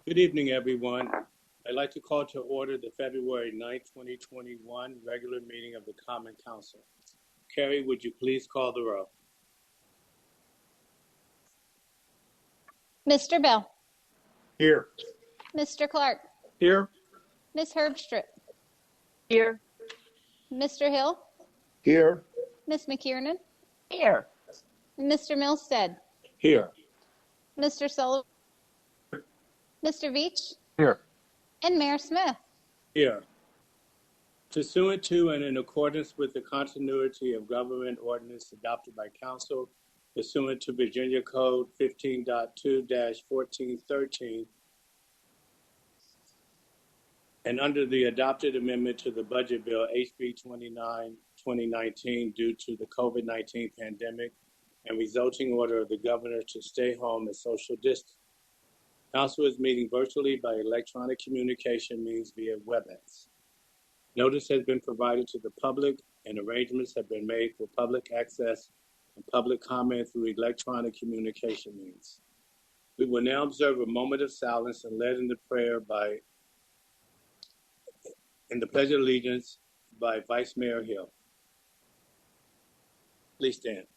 Good evening, everyone. I'd like to call to order the February 9th, 2021 regular meeting of the Common Council. Carrie, would you please call the roll? Mr. Bell. Here. Mr. Clark. Here. Ms. Herbstrip. Here. Mr. Hill. Here. Ms. McKiernan. Here. Mr. Milstead. Here. Mr. Sullivan. Mr. Veach. Here. And Mayor Smith. Here. Pursuant to and in accordance with the continuity of government ordinance adopted by Council, pursuant to Virginia Code 15.2-1413, and under the adopted amendment to the Budget Bill HB 29-2019 due to the COVID-19 pandemic and resulting order of the governor to stay home and social distance, Council is meeting virtually by electronic communication means via WebEx. Notice has been provided to the public and arrangements have been made for public access and public comment through electronic communication means. We will now observe a moment of silence and lead in the prayer in the Pledge of Allegiance by Vice Mayor Hill. Please stand.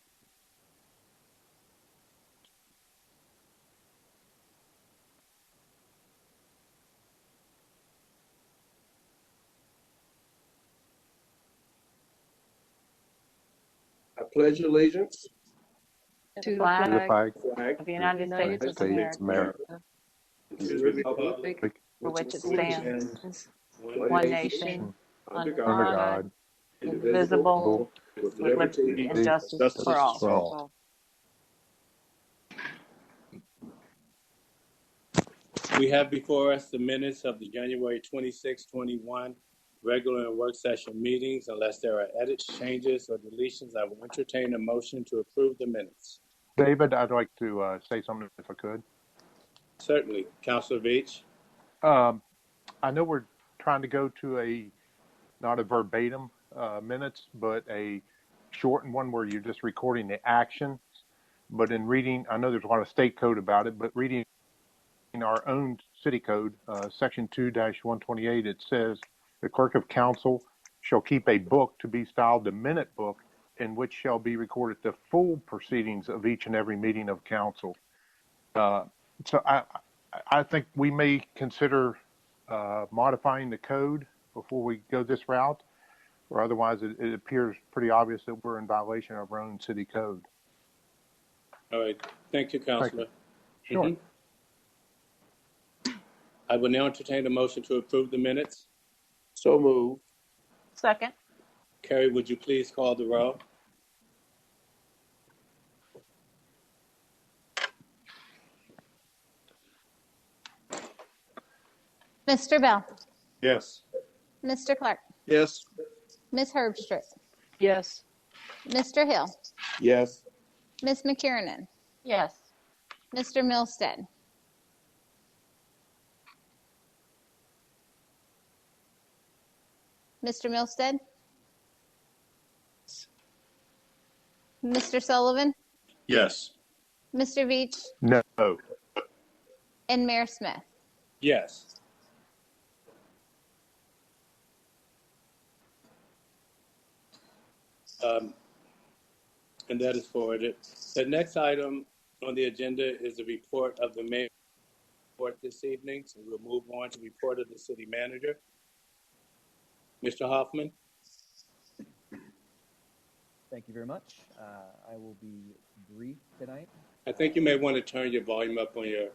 I pledge allegiance To the to the flag flag of the United States of America, and to the republic for which it stands, one nation, under under God, indivisible, with with liberty and justice for all. We have before us the minutes of the January 26, 21 regular and work session meetings. Unless there are edits, changes, or deletions, I will entertain a motion to approve the minutes. David, I'd like to say something if I could. Certainly. Councilor Veach? I know we're trying to go to not a verbatim minutes, but a shortened one where you're just recording the action. But in reading, I know there's a lot of state code about it, but reading in our own city code, section 2-128, it says, the clerk of council shall keep a book to be styled the minute book in which shall be recorded the full proceedings of each and every meeting of council. So I think we may consider modifying the code before we go this route, or otherwise it appears pretty obvious that we're in violation of our own city code. All right. Thank you, Councilor. Sure. I will now entertain a motion to approve the minutes. So moved. Second. Carrie, would you please call the roll? Mr. Bell. Yes. Mr. Clark. Yes. Ms. Herbstrip. Yes. Mr. Hill. Yes. Ms. McKiernan. Yes. Mr. Milstead. Mr. Milstead? Mr. Sullivan? Yes. Mr. Veach? No. And Mayor Smith? Yes. And that is forwarded. The next item on the agenda is the report of the mayor this evening. So we'll move on to report of the city manager. Mr. Hoffman. Thank you very much. I will be brief tonight. I think you may want to turn your volume up on your...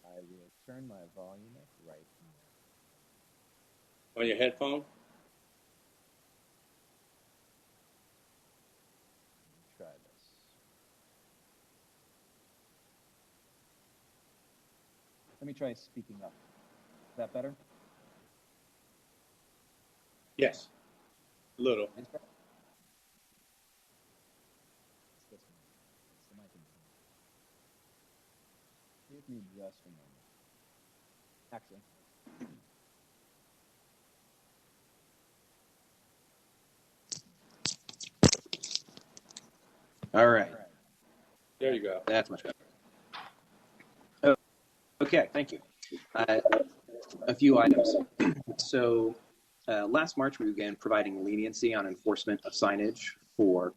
I will turn my volume up right here. On your headphone? Try this. Let me try speaking up. Is that better? Yes. A little. Is that- It's this one. It's the mic in here. Give me just a moment. Actually. All right. There you go. That's much better. Oh, okay, thank you. A few items. So last March, we began providing leniency on enforcement of signage for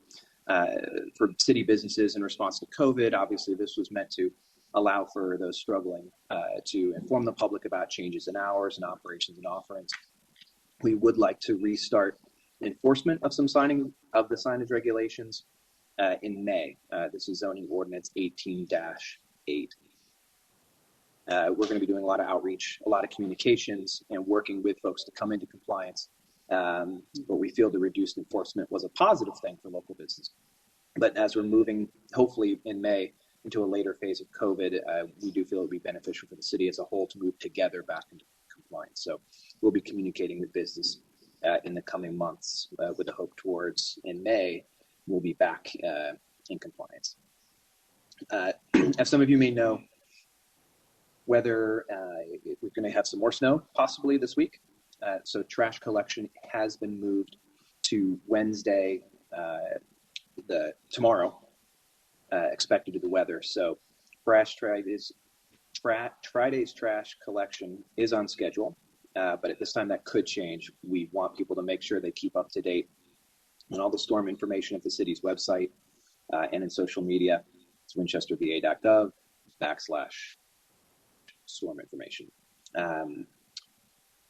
city businesses in response to COVID. Obviously, this was meant to allow for those struggling to inform the public about changes in hours and operations and offerings. We would like to restart enforcement of some signing of the signage regulations in May. This is zoning ordinance 18-8. We're going to be doing a lot of outreach, a lot of communications, and working with folks to come into compliance. But we feel the reduced enforcement was a positive thing for local business. But as we're moving, hopefully in May, into a later phase of COVID, we do feel it would be beneficial for the city as a whole to move together back into compliance. So we'll be communicating with business in the coming months with the hope towards in May, we'll be back in compliance. As some of you may know, we're going to have some more snow possibly this week. So trash collection has been moved to Wednesday, tomorrow, expected to the weather. So Friday's trash collection is on schedule, but at this time that could change. We want people to make sure they keep up to date on all the storm information at the city's website and in social media. It's winchesterva.gov/storm information.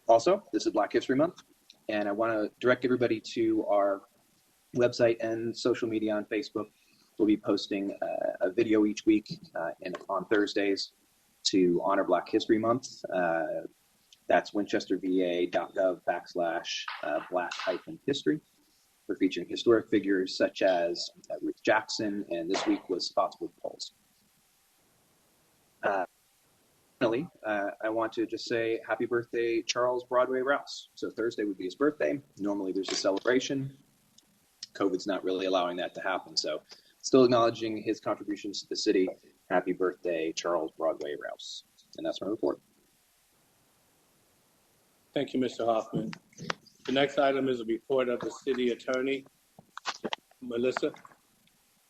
Also, this is Black History Month, and I want to direct everybody to our website and social media on Facebook. We'll be posting a video each week and on Thursdays to honor Black History Month. That's winchesterva.gov/black-history. We're featuring historic figures such as Ruth Jackson, and this week was Spotswood Poles. Finally, I want to just say happy birthday, Charles Broadway Rouse. So Thursday would be his birthday. Normally there's a celebration. COVID's not really allowing that to happen. So still acknowledging his contributions to the city. Happy birthday, Charles Broadway Rouse. And that's my report. Thank you, Mr. Hoffman. The next item is a report of the city attorney. Melissa?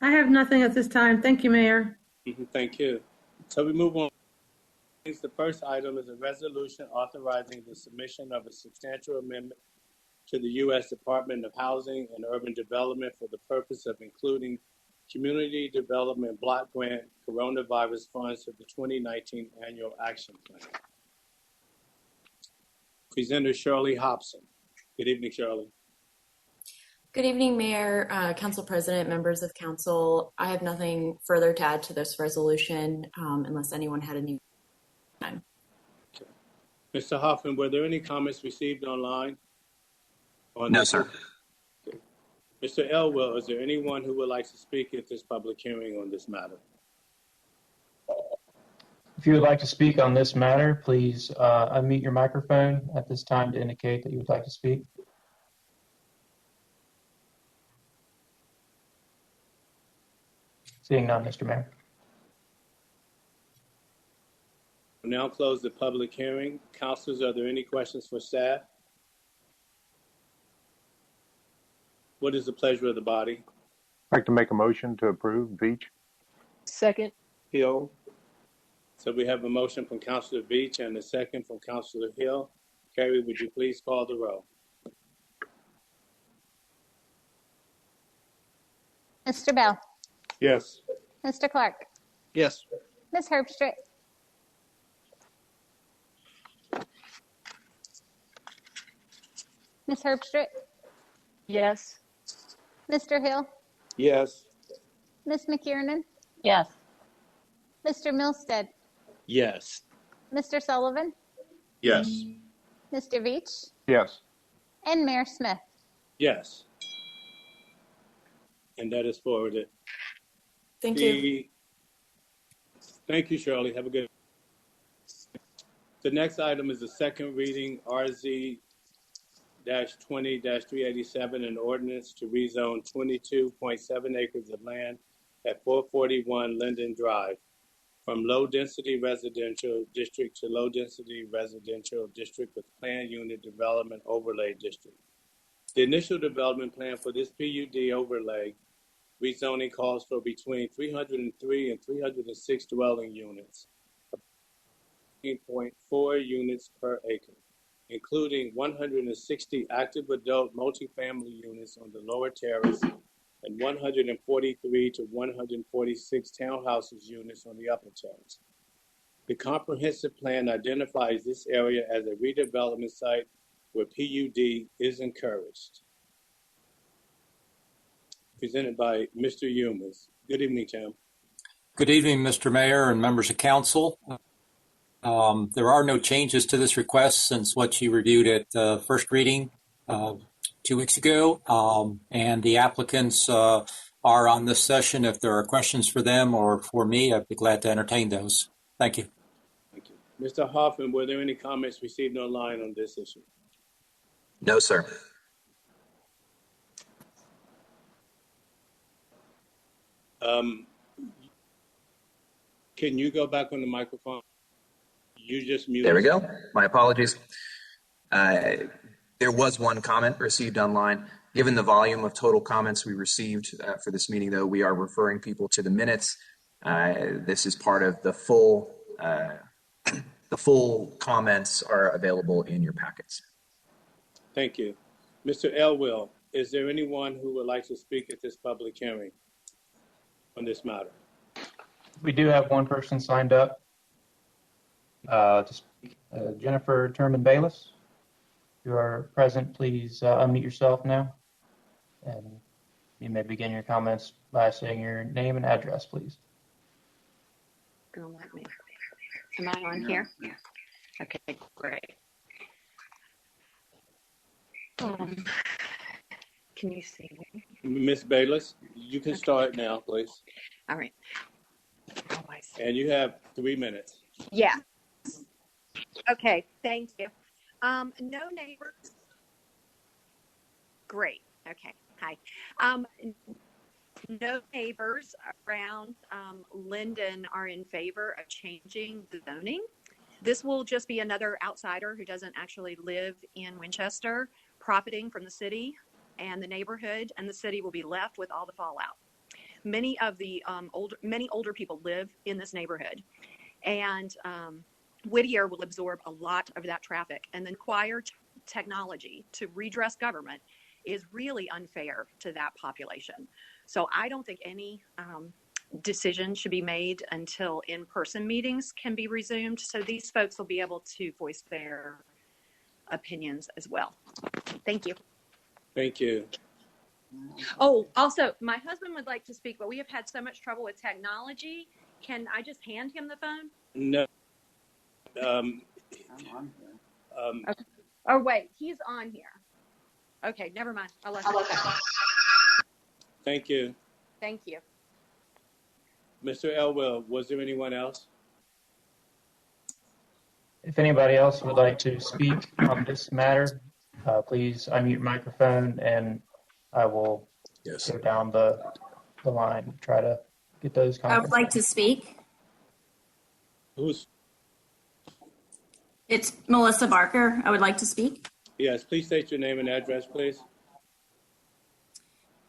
I have nothing at this time. Thank you, Mayor. Thank you. So we move on. The first item is a resolution authorizing the submission of a substantial amendment to the U.S. Department of Housing and Urban Development for the purpose of including Community Development Block Grant Coronavirus Funds for the 2019 Annual Action Plan. Presenter Shirley Hobson. Good evening, Shirley. Good evening, Mayor, Council President, members of Council. I have nothing further to add to this resolution unless anyone had any time. Okay. Mr. Hoffman, were there any comments received online? No, sir. Okay. Mr. Elwell, is there anyone who would like to speak at this public hearing on this matter? If you would like to speak on this matter, please unmute your microphone at this time to indicate that you would like to speak. Seeing none, Mr. Mayor. We'll now close the public hearing. Councilors, are there any questions for staff? What is the pleasure of the body? I'd like to make a motion to approve. Veach. Second. Hill. So we have a motion from Councilor Beach and a second from Councilor Hill. Carrie, would you please call the roll? Mr. Bell, Yes. Mr. Clark, Yes. Ms. Herbstritt, Ms. Herbstritt, Yes. Mr. Hill, Yes. Ms. McKiernan, Yes. Mr. Milstead, Yes. Mr. Sullivan, Yes. Mr. Veach, Yes. and Mayor Smith. Yes. And that is forwarded. Thank you. Thank you, Shirley. Have a good. The next item is the second reading, RZ-20-387, an ordinance to rezone 22.7 acres of land at 441 Linden Drive from low-density residential district to low-density residential district with planned unit development overlay district. The initial development plan for this PUD overlay rezoning calls for between 303 and 306 dwelling units. 13.4 units per acre, including 160 active adult multifamily units on the lower terrace and 143 to 146 townhouses units on the upper terrace. The comprehensive plan identifies this area as a redevelopment site where PUD is encouraged. Presented by Mr. Humes. Good evening, Tim. Good evening, Mr. Mayor and members of council. There are no changes to this request since what you reviewed at first reading 2 weeks ago. And the applicants are on this session. If there are questions for them or for me, I'd be glad to entertain those. Thank you. Thank you. Mr. Hoffman, were there any comments received online on this issue? No, sir. Can you go back on the microphone? You just muted. There we go. My apologies. There was one comment received online. Given the volume of total comments we received for this meeting, though, we are referring people to the minutes. This is part of the full comments are available in your packets. Thank you. Mr. Elwell, is there anyone who would like to speak at this public hearing on this matter? We do have one person signed up to speak. Jennifer Turman-Bayless. If you are present, please unmute yourself now. And you may begin your comments by saying your name and address, please. Gonna let me. Am I on here? Yeah. Okay, great. Can you see me? Ms. Bayless, you can start now, please. All right. Oh, I see. And you have 3 minutes. Yeah. Okay, thank you. No neighbors. Great. Okay. Hi. No neighbors around Linden are in favor of changing the zoning. This will just be another outsider who doesn't actually live in Winchester profiting from the city and the neighborhood, and the city will be left with all the fallout. Many of the older people live in this neighborhood, and Whittier will absorb a lot of that traffic, and then acquire technology to redress government is really unfair to that population. So I don't think any decision should be made until in-person meetings can be resumed. So these folks will be able to voice their opinions as well. Thank you. Thank you. Oh, also, my husband would like to speak, but we have had so much trouble with technology. Can I just hand him the phone? No. Okay. Oh, wait, he's on here. Okay, never mind. I'll let him. Thank you. Thank you. Mr. Elwell, was there anyone else? If anybody else would like to speak on this matter, please unmute your microphone and I will go down the line and try to get those comments. I would like to speak. It's Melissa Barker. I would like to speak. Yes, please state your name and address, please.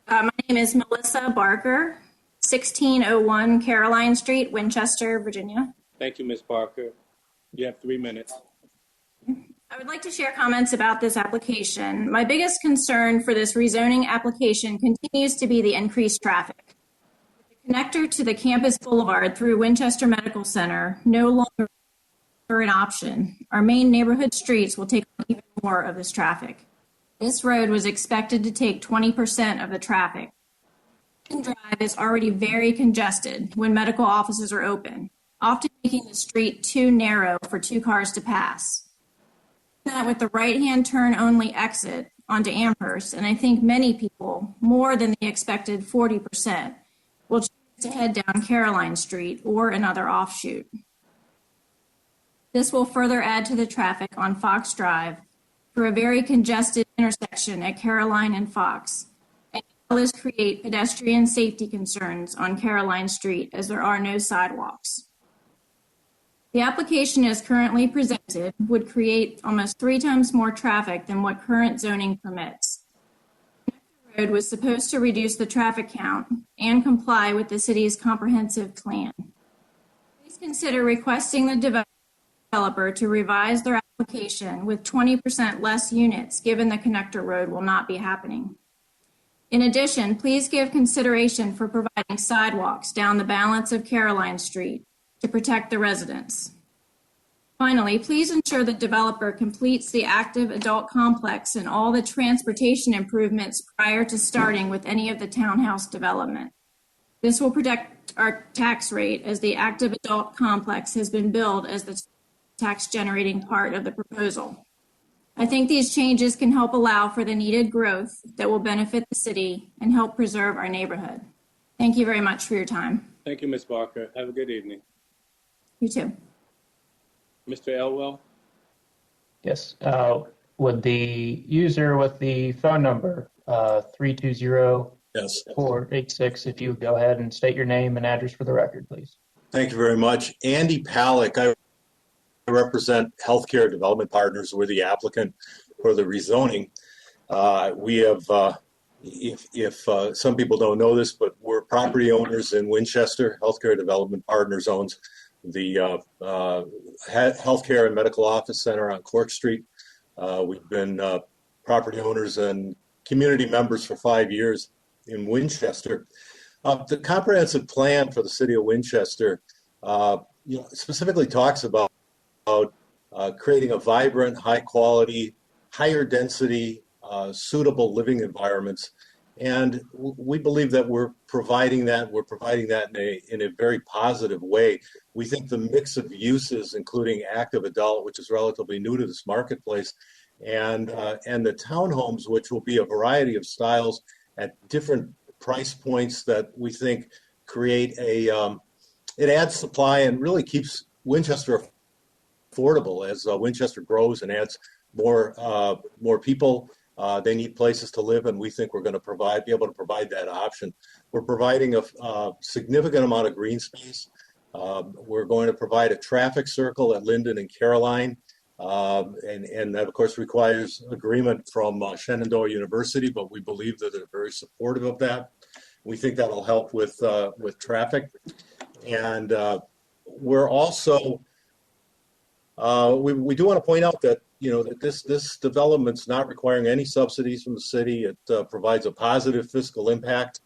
My name is Melissa Barker, 1601 Caroline Street, Winchester, Virginia. Thank you, Ms. Barker. You have 3 minutes. I would like to share comments about this application. My biggest concern for this rezoning application continues to be the increased traffic. The connector to the campus boulevard through Winchester Medical Center no longer an option. Our main neighborhood streets will take on even more of this traffic. This road was expected to take 20% of the traffic. Drive is already very congested when medical offices are open, often making the street too narrow for 2 cars to pass. That with the right-hand turn only exit onto Amherst, and I think many people, more than the expected 40%, will choose to head down Caroline Street or another offshoot. This will further add to the traffic on Fox Drive through a very congested intersection at Caroline and Fox, as well as create pedestrian safety concerns on Caroline Street as there are no sidewalks. The application as currently presented would create almost 3 times more traffic than what current zoning permits. The road was supposed to reduce the traffic count and comply with the city's comprehensive plan. Please consider requesting the developer to revise their application with 20% less units, given the connector road will not be happening. In addition, please give consideration for providing sidewalks down the balance of Caroline Street to protect the residents. Finally, please ensure the developer completes the active adult complex and all the transportation improvements prior to starting with any of the townhouse development. This will protect our tax rate, as the active adult complex has been billed as the tax generating part of the proposal. I think these changes can help allow for the needed growth that will benefit the city and help preserve our neighborhood. Thank you very much for your time. Thank you, Ms. Barker. Have a good evening. You too. Mr. Elwell? Yes. Would the user with the phone number 320-486, if you would go ahead and state your name and address for the record, please. Thank you very much. Andy Palick. I represent Healthcare Development Partners. We're the applicant for the rezoning. We have, if some people don't know this, but we're property owners in Winchester. Healthcare Development Partners owns the Healthcare and Medical Office Center on Cork Street. We've been property owners and community members for 5 years in Winchester. The comprehensive plan for the city of Winchester specifically talks about creating a vibrant, high quality, higher density, suitable living environments. And we believe that we're providing that in a very positive way. We think the mix of uses, including active adult, which is relatively new to this marketplace, and the townhomes, which will be a variety of styles at different price points, that we think create it adds supply and really keeps Winchester affordable. As Winchester grows and adds more people, they need places to live, and we think we're going to be able to provide that option. We're providing a significant amount of green space. We're going to provide a traffic circle at Linden and Caroline, and that of course requires agreement from Shenandoah University, but we believe that they're very supportive of that. We think that'll help with traffic, and we're also we do want to point out that that this development's not requiring any subsidies from the city. It provides a positive fiscal impact,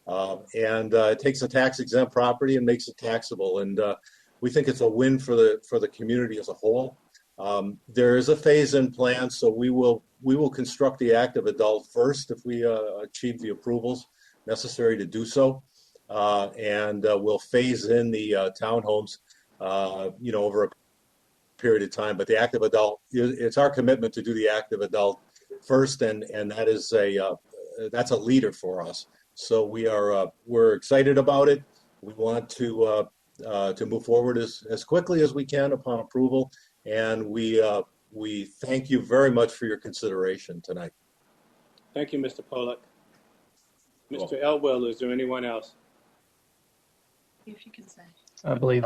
and it takes a tax-exempt property and makes it taxable. And we think it's a win for the community as a whole. There is a phase-in plan, so we will construct the active adult first if we achieve the approvals necessary to do so, and we'll phase in the townhomes, over a period of time. But the active adult, it's our commitment to do the active adult first, and that is that's a leader for us. So we're excited about it. We want to move forward as quickly as we can upon approval, and we thank you very much for your consideration tonight. Thank you, Mr. Pollack. Mr. Elwell, is there anyone else? If you can say. I believe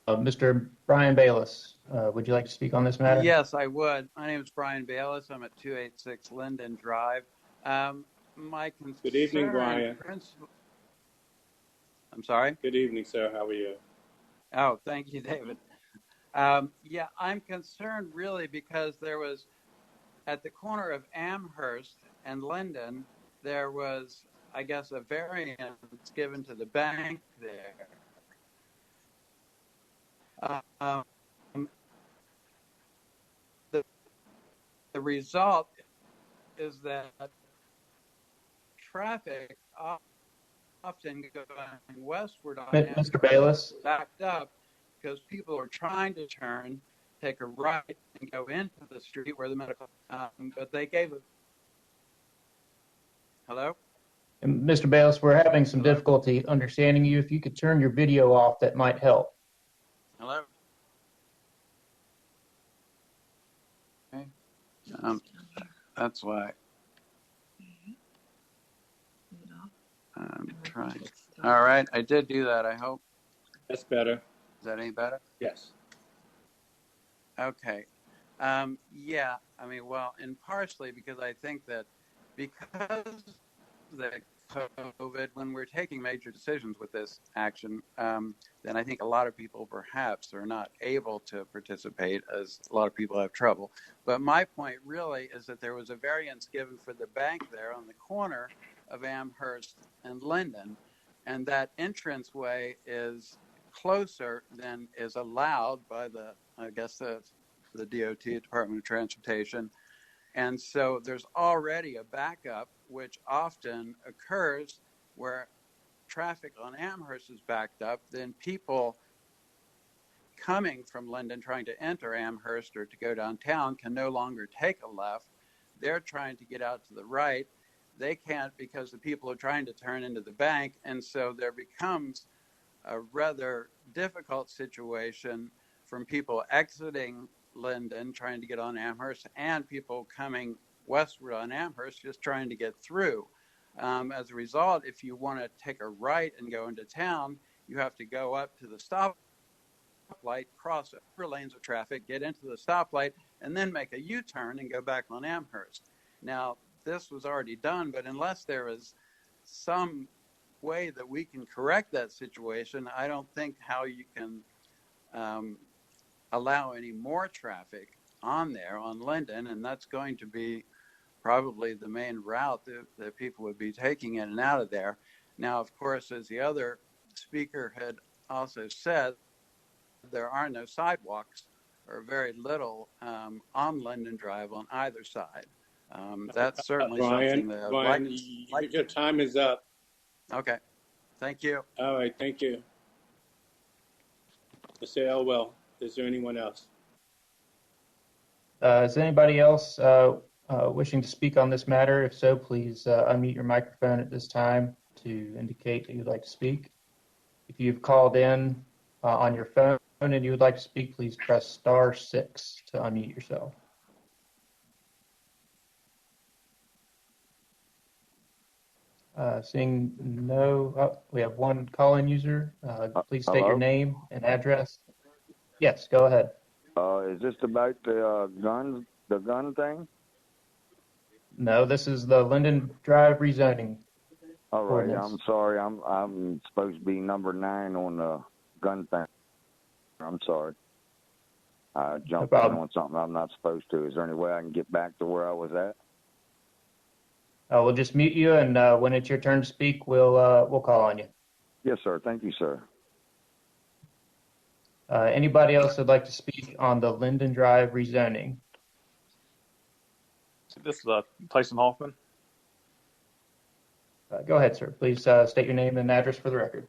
Mr. Brian Bayless, would you like to speak on this matter? Yes, I would. My name is Brian Bayless. I'm at 286 Linden Drive. My concern. Good evening, Brian. I'm sorry? Good evening, sir. How are you? Oh, thank you, David. Yeah, I'm concerned really because there was, at the corner of Amherst and Linden, there was, I guess, a variance given to the bank there. The result is that traffic often going westward on Mr. Bayless, backed up because people are trying to turn, take a right, and go into the street where the medical. But they gave it. Hello? Mr. Bayless, we're having some difficulty understanding you. If you could turn your video off, that might help. Hello? Okay. That's why I'm trying. All right, I did do that, I hope. That's better. Is that any better? Yes. Okay. Yeah, I mean, well, and partially because I think that because the COVID, when we're taking major decisions with this action, then I think a lot of people perhaps are not able to participate, as a lot of people have trouble. But my point really is that there was a variance given for the bank there on the corner of Amherst and Linden, and that entranceway is closer than is allowed by the DOT, Department of Transportation. And so there's already a backup, which often occurs where traffic on Amherst is backed up. Then people coming from Linden trying to enter Amherst or to go downtown can no longer take a left. They're trying to get out to the right. They can't because the people are trying to turn into the bank. And so there becomes a rather difficult situation from people exiting Linden trying to get on Amherst and people coming westward on Amherst just trying to get through. As a result, if you want to take a right and go into town, you have to go up to the stoplight, cross over lanes of traffic, get into the stoplight, and then make a U-turn and go back on Amherst. Now, this was already done, but unless there is some way that we can correct that situation, I don't think how you can allow any more traffic on there on Linden, and that's going to be probably the main route that people would be taking in and out of there. Now, of course, as the other speaker had also said, there are no sidewalks or very little on Linden Drive on either side. That's certainly something that Brian, your time is up. Okay. Thank you. All right. Thank you. Mr. Elwell, is there anyone else? Is anybody else wishing to speak on this matter? If so, please unmute your microphone at this time to indicate that you'd like to speak. If you've called in on your phone and you would like to speak, please press *6 to unmute yourself. Seeing no, we have one call-in user. Please state your name and address. Yes, go ahead. Is this about the gun thing? No, this is the Linden Drive rezoning. All right, ordinance. I'm sorry. I'm supposed to be number 9 on the gun thing. I'm sorry. I jumped in on something I'm not supposed to. Is there any way I can get back to where I was at? We'll just mute you, and when it's your turn to speak, we'll call on you. Yes, sir. Thank you, sir. Anybody else would like to speak on the Linden Drive rezoning? This is Tyson Hoffman. Go ahead, sir. Please state your name and address for the record.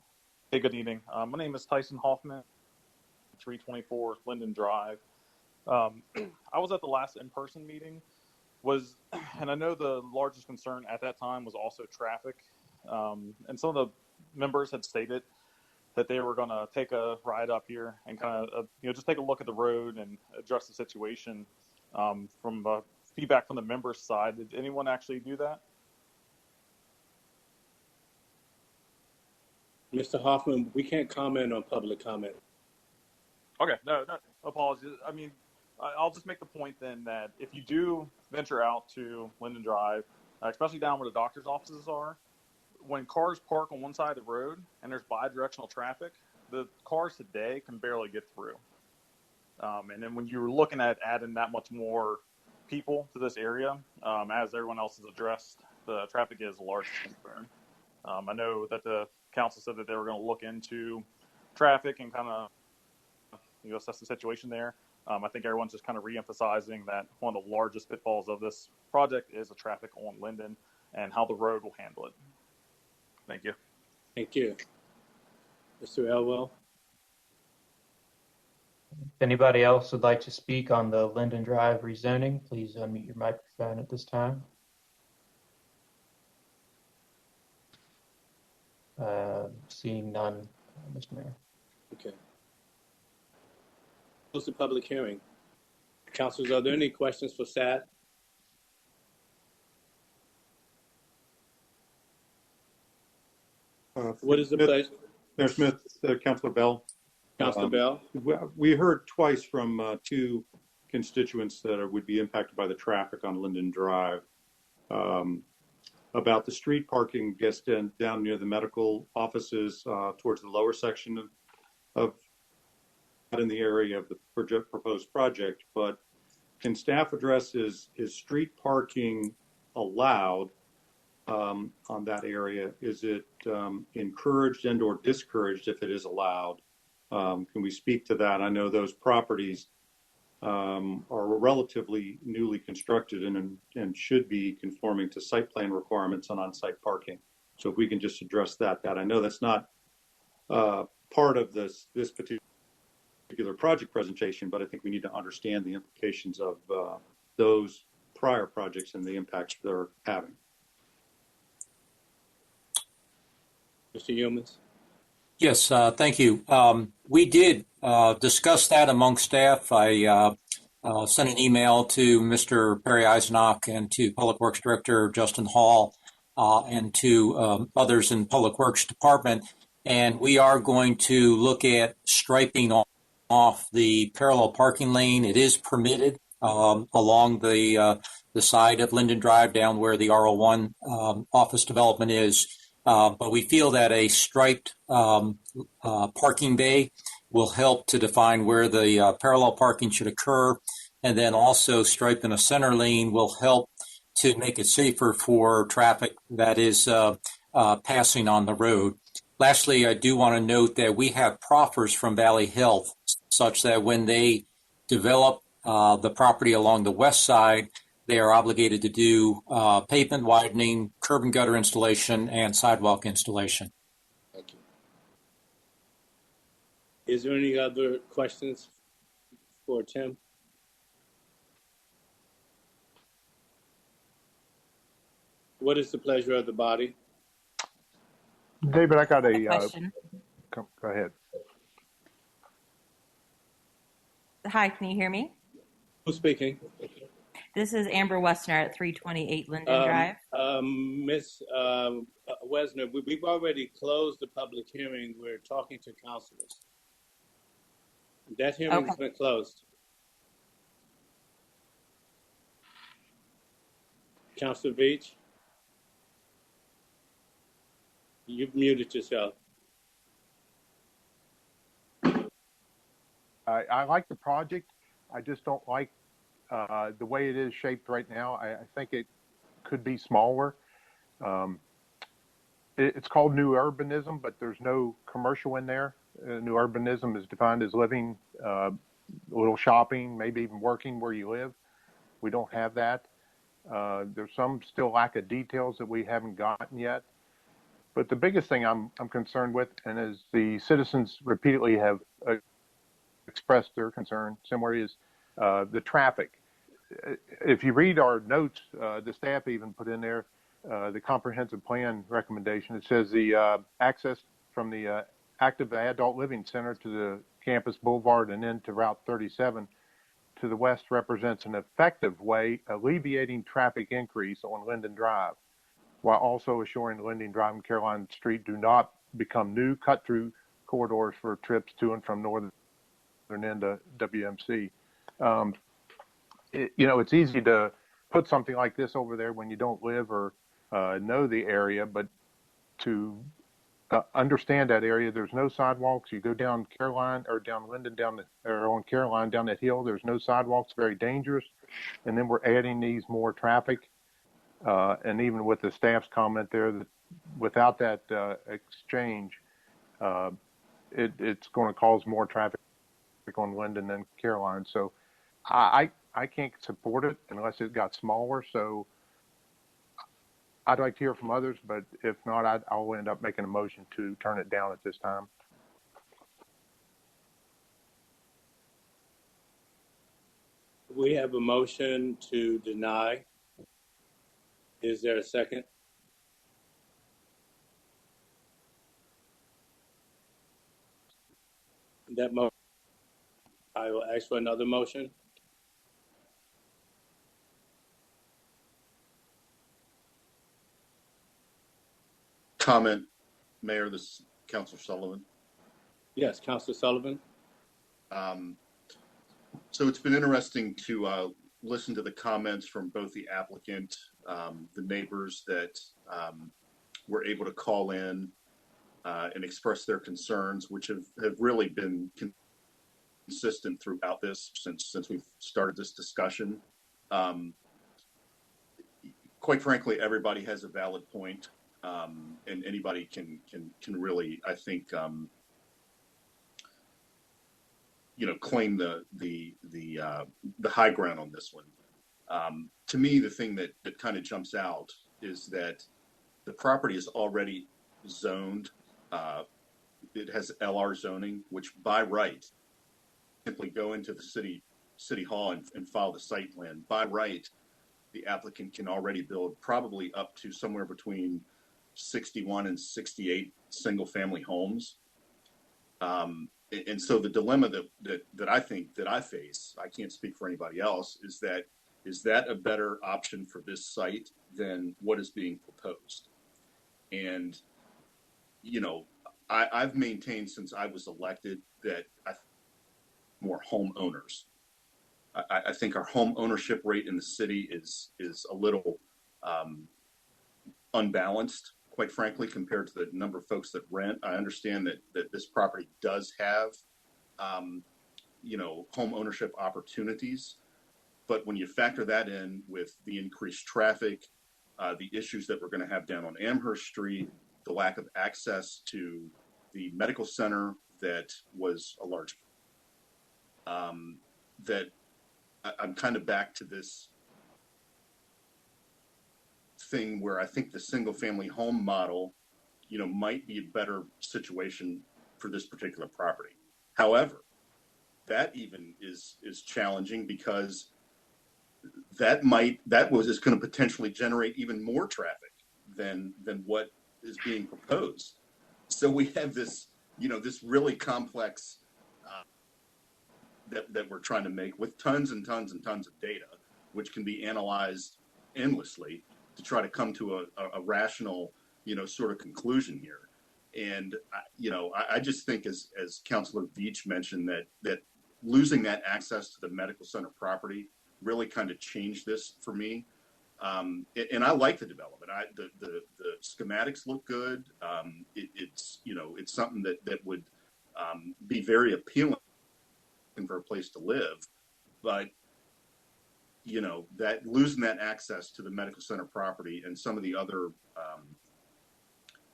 Hey, good evening. My name is Tyson Hoffman, 324 Linden Drive. I was at the last in-person meeting, and I know the largest concern at that time was also traffic. And some of the members had stated that they were going to take a ride up here and kind of, just take a look at the road and address the situation. From feedback from the members' side, did anyone actually do that? Mr. Hoffman, we can't comment on public comment. Okay, no, apologies. I mean, I'll just make the point then that if you do venture out to Linden Drive, especially down where the doctor's offices are, when cars park on one side of the road and there's bi-directional traffic, the cars today can barely get through. And then when you're looking at adding that much more people to this area, as everyone else has addressed, the traffic is a large concern. I know that the council said that they were going to look into traffic and kind of assess the situation there. I think everyone's just kind of re-emphasizing that one of the largest pitfalls of this project is the traffic on Linden and how the road will handle it. Thank you. Thank you. Mr. Elwell? If anybody else would like to speak on the Linden Drive rezoning, please unmute your microphone at this time. Seeing none, Mr. Mayor. Okay. Close the public hearing. Councilors, are there any questions for SAD? What is the pleasure? Mayor Smith, Councilor Bell. Councilor Bell? We heard twice from two constituents that would be impacted by the traffic on Linden Drive. about the street parking just down near the medical offices towards the lower section of in the area of the proposed project. But can staff address is street parking allowed on that area? Is it encouraged and or discouraged if it is allowed? Can we speak to that? I know those properties are relatively newly constructed and should be conforming to site plan requirements on on-site parking. So if we can just address that I know that's not part of this particular project presentation, but I think we need to understand the implications of those prior projects and the impacts they're having. Mr. Humans? Yes, thank you. We did discuss that among staff. I sent an email to Mr. Perry Eisenach and to Public Works Director Justin Hall and to others in Public Works Department. And we are going to look at striping off the parallel parking lane. It is permitted along the side of Linden Drive down where the RO1 office development is. But we feel that a striped parking bay will help to define where the parallel parking should occur. And then also striping a center lane will help to make it safer for traffic that is passing on the road. Lastly, I do want to note that we have proffers from Valley Health such that when they develop the property along the west side, they are obligated to do pavement widening, curb and gutter installation, and sidewalk installation. Thank you. Is there any other questions for Tim? What is the pleasure of the body? David, I got a question. Go ahead. Hi, can you hear me? Who's speaking? This is Amber Westner at 328 Linden Drive. Ms. Wesner, we've already closed the public hearing. We're talking to councilors. That hearing's been closed. Councilor Beach? You've muted yourself. I like the project. I just don't like the way it is shaped right now. I think it could be smaller. It's called new urbanism, but there's no commercial in there. New urbanism is defined as living, a little shopping, maybe even working where you live. We don't have that. There's some still lack of details that we haven't gotten yet. But the biggest thing I'm concerned with, and as the citizens repeatedly have expressed their concern, similarly, is the traffic. If you read our notes, the staff even put in there the comprehensive plan recommendation. It says the access from the active adult living center to the campus boulevard and into Route 37 to the west represents an effective way alleviating traffic increase on Linden Drive, while also assuring Linden Drive and Caroline Street do not become new cut-through corridors for trips to and from northern end of WMC. It's easy to put something like this over there when you don't live or know the area, but to understand that area, there's no sidewalks. You go down Caroline or down Linden, or on Caroline down that hill, there's no sidewalks, very dangerous. And then we're adding these more traffic. And even with the staff's comment there, that without that exchange, it's going to cause more traffic on Linden than Caroline. So I can't support it unless it got smaller. So I'd like to hear from others, but if not, I'll end up making a motion to turn it down at this time. We have a motion to deny. Is there a second? That motion. I will ask for another motion. Comment, Mayor, this is Councilor Sullivan. Yes, Councilor Sullivan. So it's been interesting to listen to the comments from both the applicant the neighbors that were able to call in and express their concerns, which have really been consistent throughout this since we've started this discussion. Quite frankly, everybody has a valid point, and anybody can really, I think, claim the high ground on this one. To me, the thing that kind of jumps out is that the property is already zoned. It has LR zoning, which by right, simply go into the city hall and file the site plan. By right, the applicant can already build probably up to somewhere between 61 and 68 single family homes. And so the dilemma that I think that I face, I can't speak for anybody else, is that a better option for this site than what is being proposed? And, I've maintained since I was elected that more homeowners. I think our home ownership rate in the city is a little unbalanced, quite frankly, compared to the number of folks that rent. I understand that this property does have, home ownership opportunities, but when you factor that in with the increased traffic, the issues that we're going to have down on Amherst Street, the lack of access to the medical center that was a large, that I'm kind of back to this thing where I think the single family home model, might be a better situation for this particular property. However, that even is challenging because is going to potentially generate even more traffic than what is being proposed. So we have this, this really complex that we're trying to make with tons and tons and tons of data, which can be analyzed endlessly to try to come to a rational, sort of conclusion here. And, I just think as Councilor Veach mentioned that losing that access to the medical center property really kind of changed this for me. And I like the development. The schematics look good. It's something that would be very appealing for a place to live, but that losing that access to the medical center property and some of the other,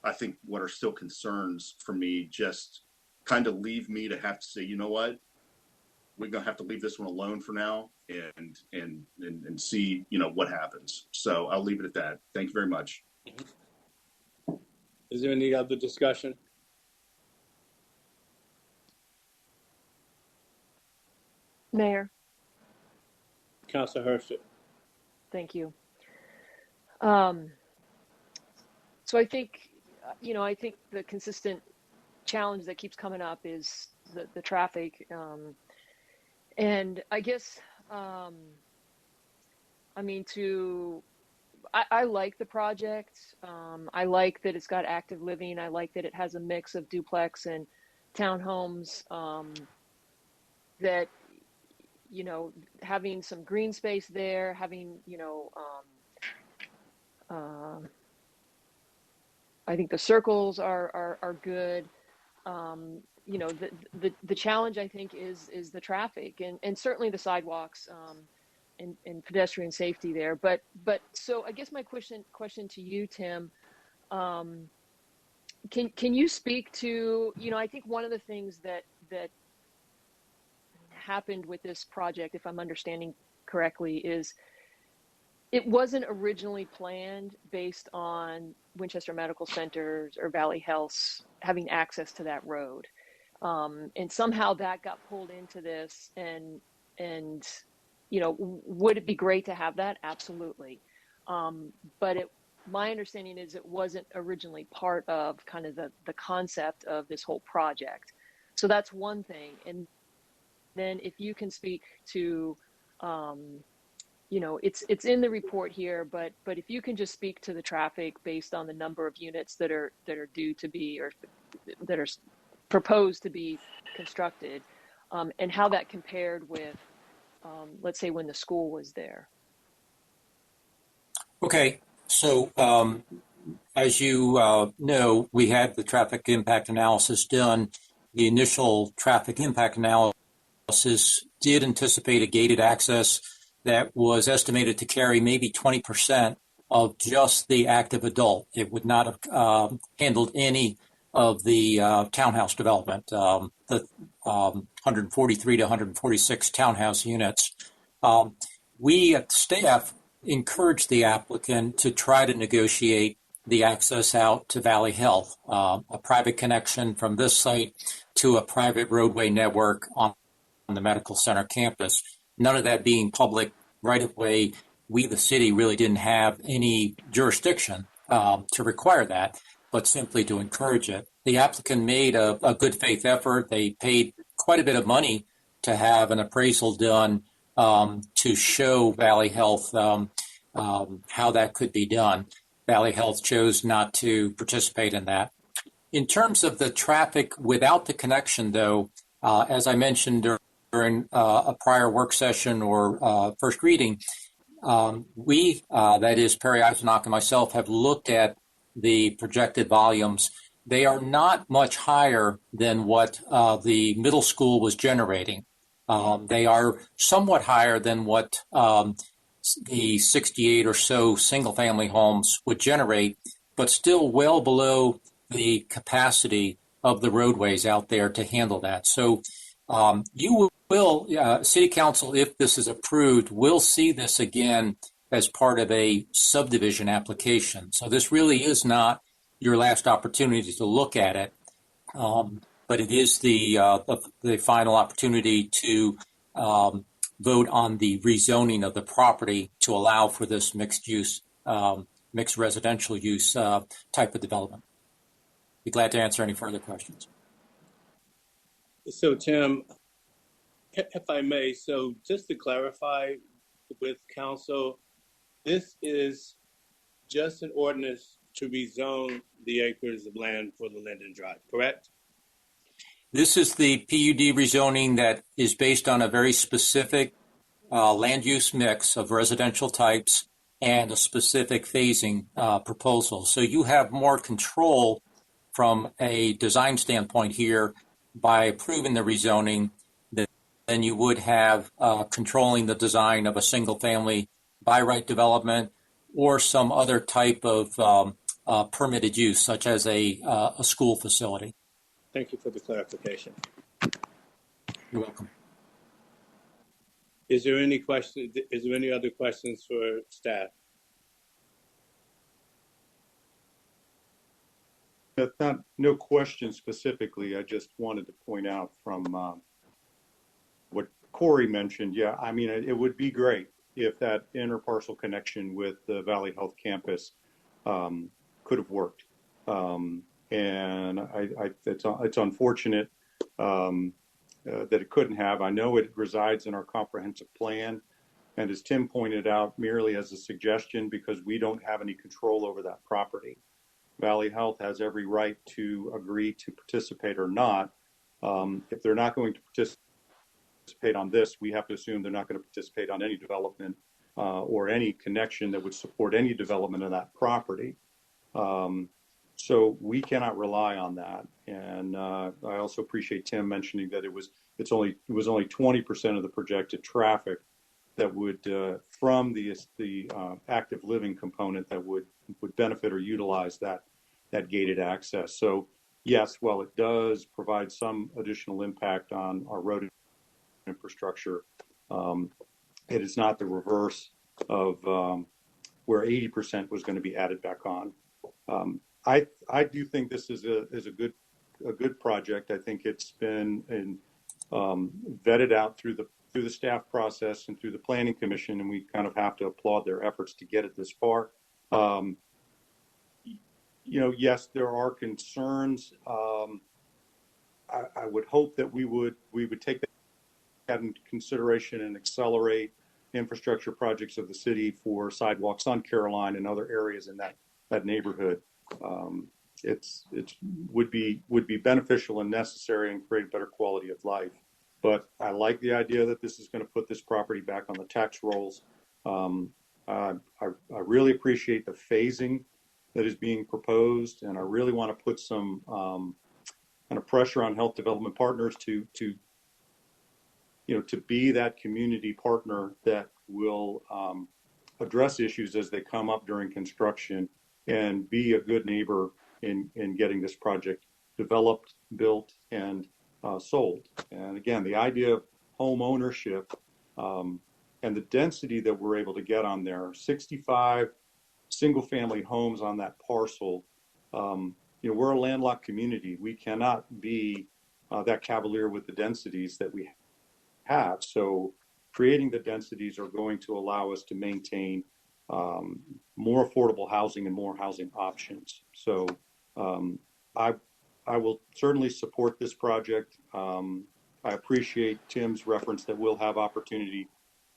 I think what are still concerns for me, just kind of leave me to have to say, you know what, we're going to have to leave this one alone for now and see, what happens. So I'll leave it at that. Thank you very much. Is there any other discussion? Mayor, Councilor Hurst. thank you. So I think, I think the consistent challenge that keeps coming up is the traffic. And I guess, I like the project. I like that it's got active living. I like that it has a mix of duplex and townhomes, that, having some green space there, having, I think the circles are good. The challenge I think is the traffic and certainly the sidewalks, and pedestrian safety there. But so I guess my question to you, Tim, can you speak to, I think one of the things that happened with this project, if I'm understanding correctly, is it wasn't originally planned based on Winchester Medical Centers or Valley Health having access to that road. And somehow that got pulled into this and would it be great to have that? Absolutely. But my understanding is it wasn't originally part of kind of the concept of this whole project. So that's one thing. And then if you can speak to, it's in the report here, but if you can just speak to the traffic based on the number of units that are due to be, or that are proposed to be constructed, and how that compared with, let's say, when the school was there. Okay, so as you know, we had the traffic impact analysis done. The initial traffic impact analysis did anticipate a gated access that was estimated to carry maybe 20% of just the active adult. It would not have handled any of the townhouse development, the 143 to 146 townhouse units. We at staff encourage the applicant to try to negotiate the access out to Valley Health, a private connection from this site to a private roadway network on the medical center campus. None of that being public right of way, we, the city, really didn't have any jurisdiction to require that, but simply to encourage it. The applicant made a good faith effort. They paid quite a bit of money to have an appraisal done to show Valley Health how that could be done. Valley Health chose not to participate in that. In terms of the traffic without the connection, though, as I mentioned during a prior work session or first reading, we, that is Perry Eisenach and myself, have looked at the projected volumes. They are not much higher than what the middle school was generating. They are somewhat higher than what the 68 or so single-family homes would generate, but still well below the capacity of the roadways out there to handle that. So you will, City Council, if this is approved, will see this again as part of a subdivision application. So this really is not your last opportunity to look at it, but it is the final opportunity to vote on the rezoning of the property to allow for this mixed use, mixed residential use type of development. Be glad to answer any further questions. So Tim, if I may, so just to clarify with council, this is just an ordinance to rezone the acres of land for the Linden Drive, correct? This is the PUD rezoning that is based on a very specific land use mix of residential types and a specific phasing proposal. So you have more control from a design standpoint here by approving the rezoning than you would have controlling the design of a single family by right development or some other type of permitted use, such as a school facility. Thank you for the clarification. You're welcome. Is there any question? Is there any other questions for staff? No question specifically. I just wanted to point out from what Corey mentioned. Yeah, I mean, it would be great if that interparcel connection with the Valley Health campus could have worked. And it's unfortunate that it couldn't have. I know it resides in our comprehensive plan, and as Tim pointed out, merely as a suggestion because we don't have any control over that property. Valley Health has every right to agree to participate or not. If they're not going to participate on this, we have to assume they're not going to participate on any development or any connection that would support any development of that property. So we cannot rely on that. And I also appreciate Tim mentioning that it was only 20% of the projected traffic that would from the active living component that would benefit or utilize that gated access. So yes, while it does provide some additional impact on our road infrastructure, it is not the reverse of where 80% was going to be added back on. I do think this is a good project. I think it's been vetted out through the staff process and through the planning commission, and we kind of have to applaud their efforts to get it this far. Yes, there are concerns. I would hope that we would take that into consideration and accelerate infrastructure projects of the city for sidewalks on Caroline and other areas in that neighborhood. It would be beneficial and necessary and create a better quality of life. But I like the idea that this is going to put this property back on the tax rolls. I really appreciate the phasing that is being proposed, and I really want to put some kind of pressure on health development partners to be that community partner that will address issues as they come up during construction and be a good neighbor in getting this project developed, built, and sold. And again, the idea of home ownership and the density that we're able to get on there, 65 single-family homes on that parcel. We're a landlocked community. We cannot be that cavalier with the densities that we have. So creating the densities are going to allow us to maintain more affordable housing and more housing options. So I will certainly support this project. I appreciate Tim's reference that we'll have opportunity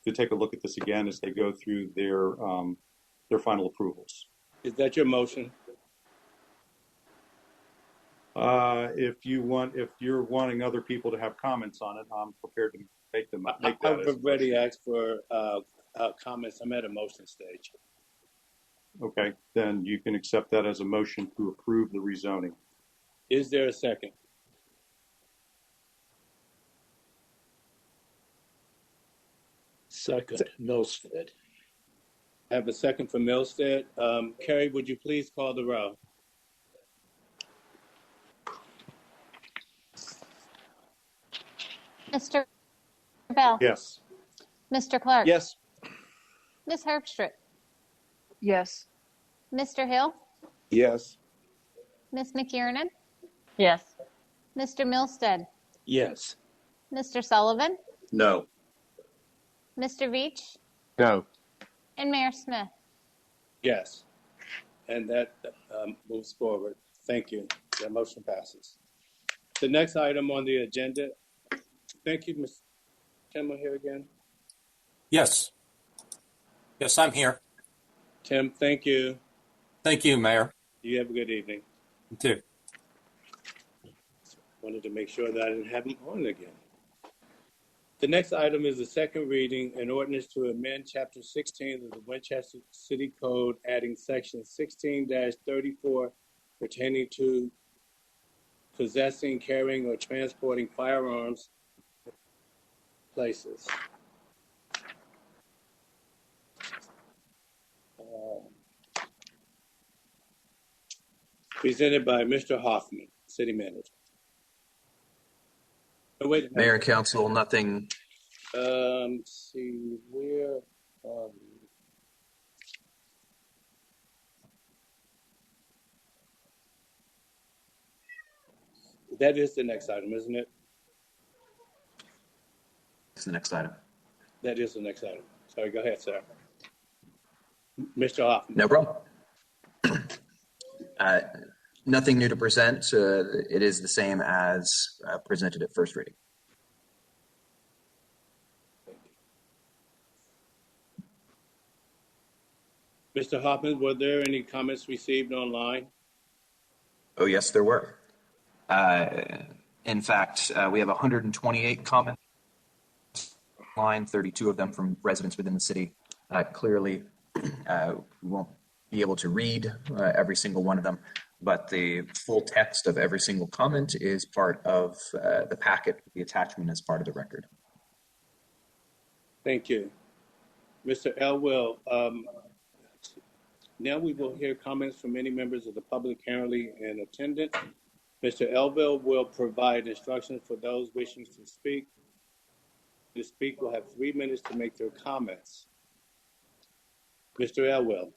to take a look at this again as they go through their final approvals. Is that your motion? If you're wanting other people to have comments on it, I'm prepared to make that. I've already asked for comments. I'm at a motion stage. Okay, then you can accept that as a motion to approve the rezoning. Is there a second? Second, Milstead. I have a second for Milstead. Carrie, would you please call the roll? Mr. Bell? Yes. Mr. Clark? Yes. Ms. Herbstritt? Yes. Mr. Hill? Yes. Ms. McKiernan? Yes. Mr. Milstead? Yes. Mr. Sullivan? No. Mr. Veach? No. And Mayor Smith? Yes. And that moves forward. Thank you. The motion passes. The next item on the agenda. Thank you, Ms. Tim, here again. Yes. Yes, I'm here. Tim, thank you. Thank you, Mayor. You have a good evening. You too. Wanted to make sure that I didn't have him on again. The next item is the second reading, an ordinance to amend Chapter 16 of the Winchester City Code, adding Section 16-34 pertaining to possessing, carrying, or transporting firearms places. Presented by Mr. Hoffman, City Manager. Oh, wait a minute. Mayor and Council, nothing. Let's see, where are we? That is the next item, isn't it? It's the next item. That is the next item. Sorry, go ahead, sir. Mr. Hoffman. No problem. Nothing new to present. It is the same as presented at first reading. Mr. Hoffman, were there any comments received online? Oh, yes, there were. In fact, we have 128 comments online, 32 of them from residents within the city. Clearly, we won't be able to read every single one of them, but the full text of every single comment is part of the packet, the attachment as part of the record. Thank you. Mr. Elwell, now we will hear comments from any members of the public currently in attendance. Mr. Elwell will provide instructions for those wishing to speak. To speak will have 3 minutes to make their comments. Mr. Elwell.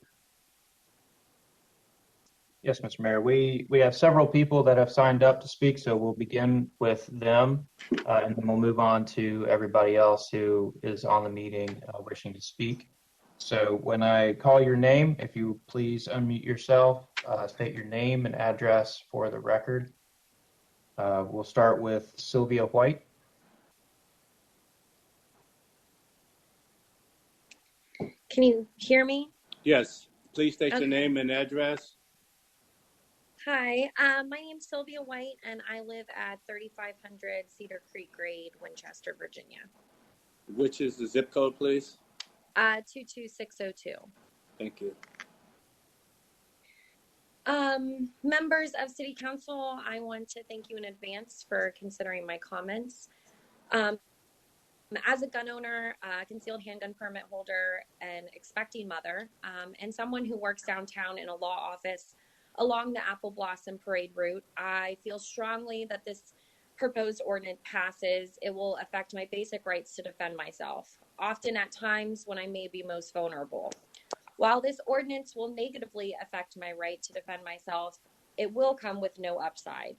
Yes, Mr. Mayor. We have several people that have signed up to speak, so we'll begin with them, and then we'll move on to everybody else who is on the meeting wishing to speak. So when I call your name, if you please unmute yourself, state your name and address for the record. We'll start with Sylvia White. Can you hear me? Yes, please state Okay. your name and address. Hi, my name's Sylvia White, and I live at 3500 Cedar Creek Grade, Winchester, Virginia. Which is the zip code, please? 22602. Thank you. Members of City Council, I want to thank you in advance for considering my comments. As a gun owner, concealed handgun permit holder, and expecting mother, and someone who works downtown in a law office along the Apple Blossom Parade route, I feel strongly that this proposed ordinance passes. It will affect my basic rights to defend myself, often at times when I may be most vulnerable. While this ordinance will negatively affect my right to defend myself, it will come with no upside.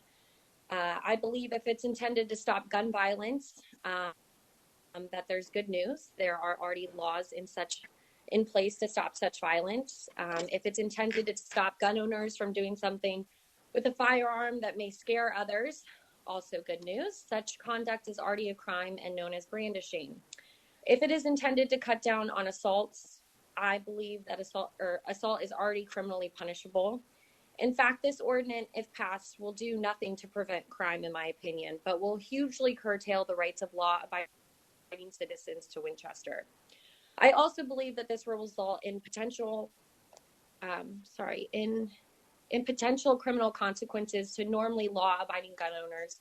I believe if it's intended to stop gun violence, that there's good news. There are already laws in place to stop such violence. If it's intended to stop gun owners from doing something with a firearm that may scare others, also good news. Such conduct is already a crime and known as brandishing. If it is intended to cut down on assaults, I believe that assault is already criminally punishable. In fact, this ordinance, if passed, will do nothing to prevent crime, in my opinion, but will hugely curtail the rights of law-abiding citizens to Winchester. I also believe that this will result in potential criminal consequences to normally law-abiding gun owners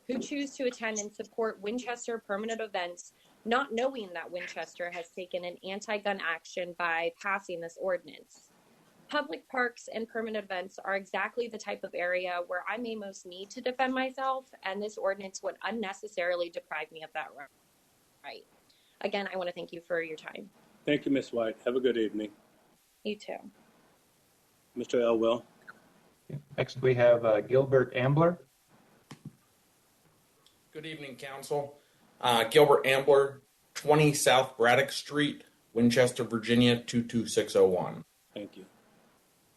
who choose to attend and support Winchester permanent events, not knowing that Winchester has taken an anti-gun action by passing this ordinance. Public parks and permanent events are exactly the type of area where I may most need to defend myself, and this ordinance would unnecessarily deprive me of that right. Again, I want to thank you for your time. Thank you, Ms. White. Have a good evening. You too. Mr. Elwell. Next, we have Gilbert Ambler. Good evening, Council. Gilbert Ambler, 20 South Braddock Street, Winchester, Virginia, 22601. Thank you.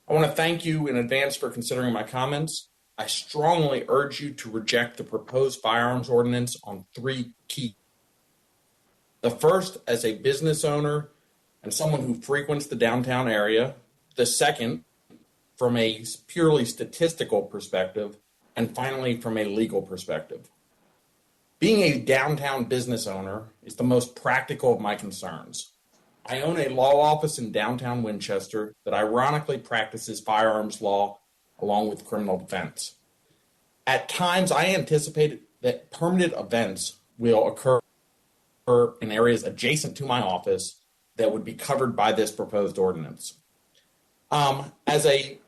I want to thank you in advance for considering my comments. I strongly urge you to reject the proposed firearms ordinance on 3 key. The first, as a business owner and someone who frequents the downtown area. The second, from a purely statistical perspective. And finally, from a legal perspective. Being a downtown business owner is the most practical of my concerns. I own a law office in downtown Winchester that ironically practices firearms law along with criminal defense. At times, I anticipate that permanent events will occur in areas adjacent to my office that would be covered by this proposed ordinance. As a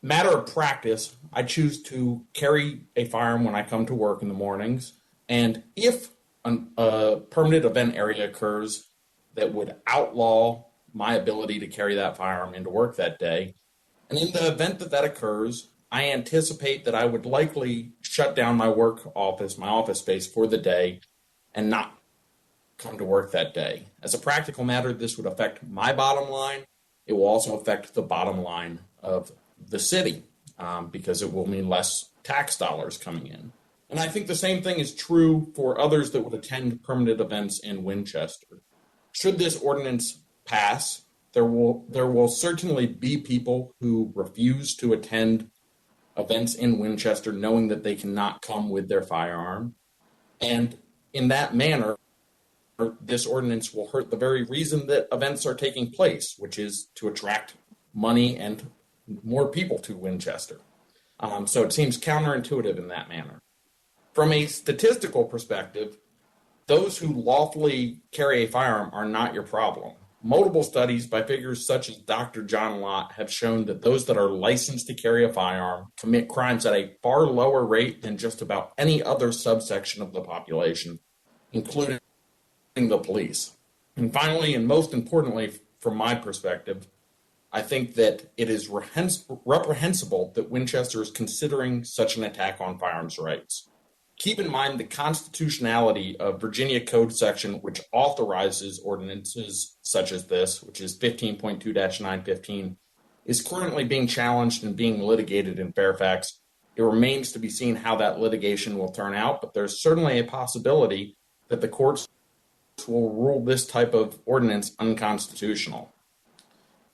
matter of practice, I choose to carry a firearm when I come to work in the mornings, and if a permanent event area occurs that would outlaw my ability to carry that firearm into work that day, and in the event that that occurs, I anticipate that I would likely shut down my office space for the day and not come to work that day. As a practical matter, this would affect my bottom line. It will also affect the bottom line of the city because it will mean less tax dollars coming in. And I think the same thing is true for others that would attend permanent events in Winchester. Should this ordinance pass, there will certainly be people who refuse to attend events in Winchester knowing that they cannot come with their firearm. And in that manner, this ordinance will hurt the very reason that events are taking place, which is to attract money and more people to Winchester. So it seems counterintuitive in that manner. From a statistical perspective, those who lawfully carry a firearm are not your problem. Multiple studies by figures such as Dr. John Lott have shown that those that are licensed to carry a firearm commit crimes at a far lower rate than just about any other subsection of the population, including the police. And finally, and most importantly, from my perspective, I think that it is reprehensible that Winchester is considering such an attack on firearms rights. Keep in mind the constitutionality of Virginia Code section, which authorizes ordinances such as this, which is 15.2-915, is currently being challenged and being litigated in Fairfax. It remains to be seen how that litigation will turn out, but there's certainly a possibility that the courts will rule this type of ordinance unconstitutional.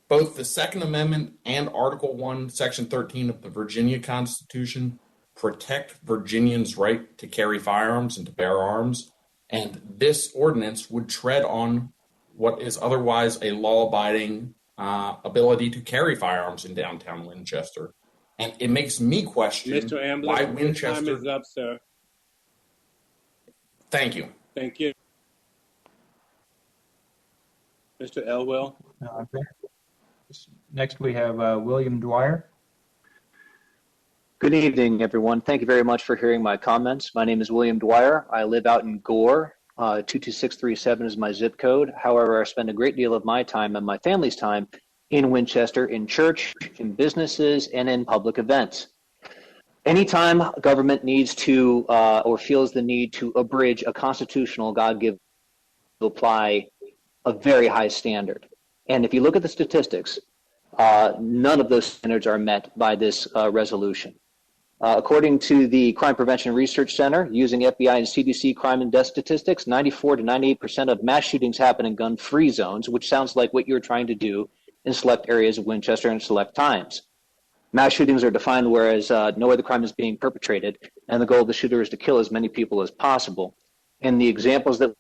Both the Second Amendment and Article 1, Section 13 of the Virginia Constitution protect Virginians' right to carry firearms and to bear arms, and this ordinance would tread on what is otherwise a law-abiding ability to carry firearms in downtown Winchester. And it makes me question Mr. why Ambler, your time Winchester. is up, sir. Thank you. Thank you. Mr. Elwell. Okay. Next, we have William Dwyer. Good evening, everyone. Thank you very much for hearing my comments. My name is William Dwyer. I live out in Gore. 22637 is my zip code. However, I spend a great deal of my time and my family's time in Winchester, in church, in businesses, and in public events. Anytime government needs to or feels the need to abridge a constitutional God-given apply a very high standard. And if you look at the statistics, none of those standards are met by this resolution. According to the Crime Prevention Research Center, using FBI and CDC crime and death statistics, 94 to 98% of mass shootings happen in gun-free zones, which sounds like what you're trying to do in select areas of Winchester and select times. Mass shootings are defined whereas no other crime is being perpetrated, and the goal of the shooter is to kill as many people as possible. And the examples that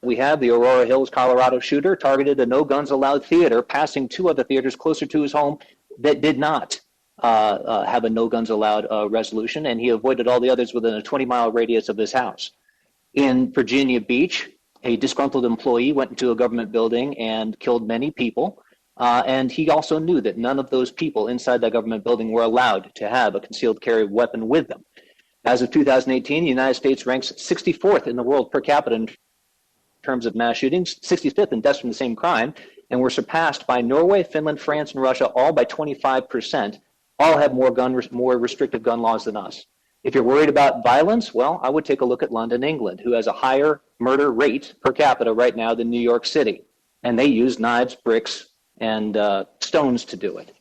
we have, the Aurora Hills, Colorado shooter targeted a no guns allowed theater, passing two other theaters closer to his home that did not have a no guns allowed resolution, and he avoided all the others within a 20-mile radius of his house. In Virginia Beach, a disgruntled employee went into a government building and killed many people, and he also knew that none of those people inside that government building were allowed to have a concealed carry weapon with them. As of 2018, the United States ranks 64th in the world per capita in terms of mass shootings, 65th in deaths from the same crime, and we're surpassed by Norway, Finland, France, and Russia, all by 25%. All have more restrictive gun laws than us. If you're worried about violence, well, I would take a look at London, England, who has a higher murder rate per capita right now than New York City. And they use knives, bricks, and stones to do it.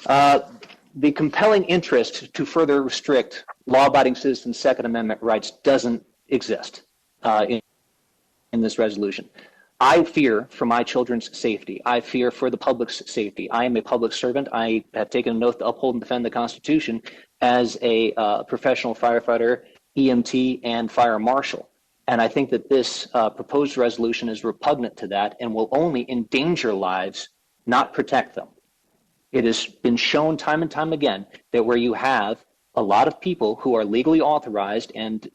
The compelling interest to further restrict law-abiding citizens' Second Amendment rights doesn't exist in this resolution. I fear for my children's safety. I fear for the public's safety. I am a public servant. I have taken an oath to uphold and defend the Constitution as a professional firefighter, EMT, and fire marshal. And I think that this proposed resolution is repugnant to that and will only endanger lives, not protect them. It has been shown time and time again that where you have a lot of people who are legally authorized and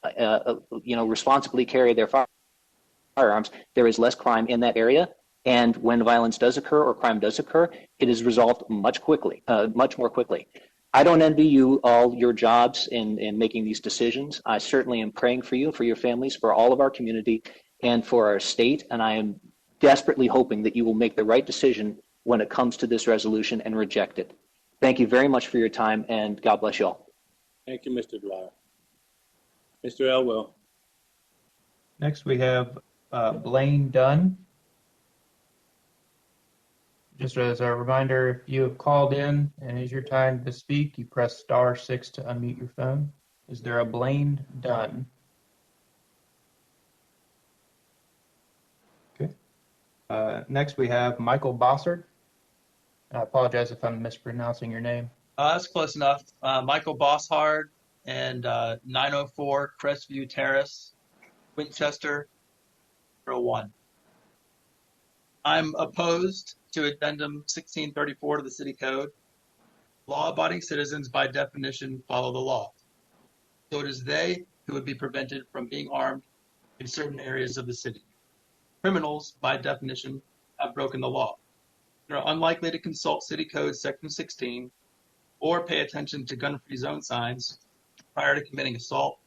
responsibly carry their firearms, there is less crime in that area. And when violence does occur or crime does occur, it is resolved much more quickly. I don't envy you all your jobs in making these decisions. I certainly am praying for you, for your families, for all of our community, and for our state. And I am desperately hoping that you will make the right decision when it comes to this resolution and reject it. Thank you very much for your time, and God bless you all. Thank you, Mr. Dwyer. Mr. Elwell. Next, we have Blaine Dunn. Just as a reminder, if you have called in and it is your time to speak, you press *6 to unmute your phone. Is there a Blaine Dunn? Okay. Next, we have Michael Bossard. I apologize if I'm mispronouncing your name. That's close enough. Michael Bosshard and 904 Crestview Terrace, Winchester, 01. I'm opposed to Addendum 1634 to the City Code. Law-abiding citizens, by definition, follow the law. So it is they who would be prevented from being armed in certain areas of the city. Criminals, by definition, have broken the law. They're unlikely to consult City Code Section 16 or pay attention to gun-free zone signs prior to committing assault,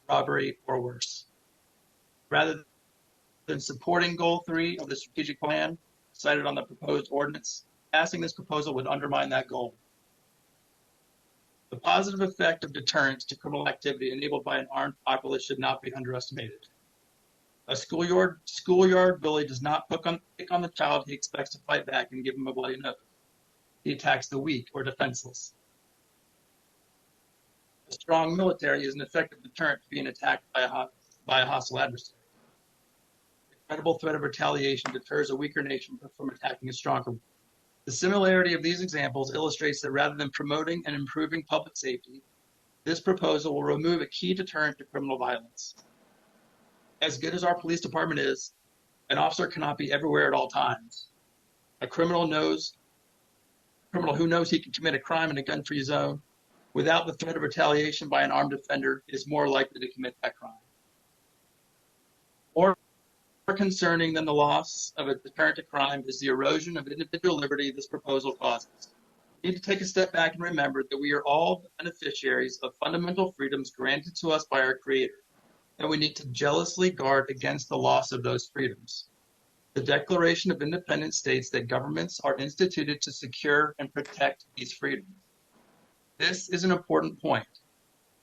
robbery, or worse. Rather than supporting Goal 3 of the strategic plan cited on the proposed ordinance, passing this proposal would undermine that goal. The positive effect of deterrence to criminal activity enabled by an armed populace should not be underestimated. A schoolyard bully does not pick on the child he expects to fight back and give him a bloody nose. He attacks the weak or defenseless. A strong military is an effective deterrent to being attacked by a hostile adversary. The credible threat of retaliation deters a weaker nation from attacking a stronger one. The similarity of these examples illustrates that rather than promoting and improving public safety, this proposal will remove a key deterrent to criminal violence. As good as our police department is, An officer cannot be everywhere at all times. A criminal who knows he can commit a crime in a gun-free zone without the threat of retaliation by an armed offender is more likely to commit that crime. More concerning than the loss of a deterrent to crime is the erosion of individual liberty this proposal causes. We need to take a step back and remember that we are all beneficiaries of fundamental freedoms granted to us by our Creator, and we need to jealously guard against the loss of those freedoms. The Declaration of Independence states that governments are instituted to secure and protect these freedoms. This is an important point.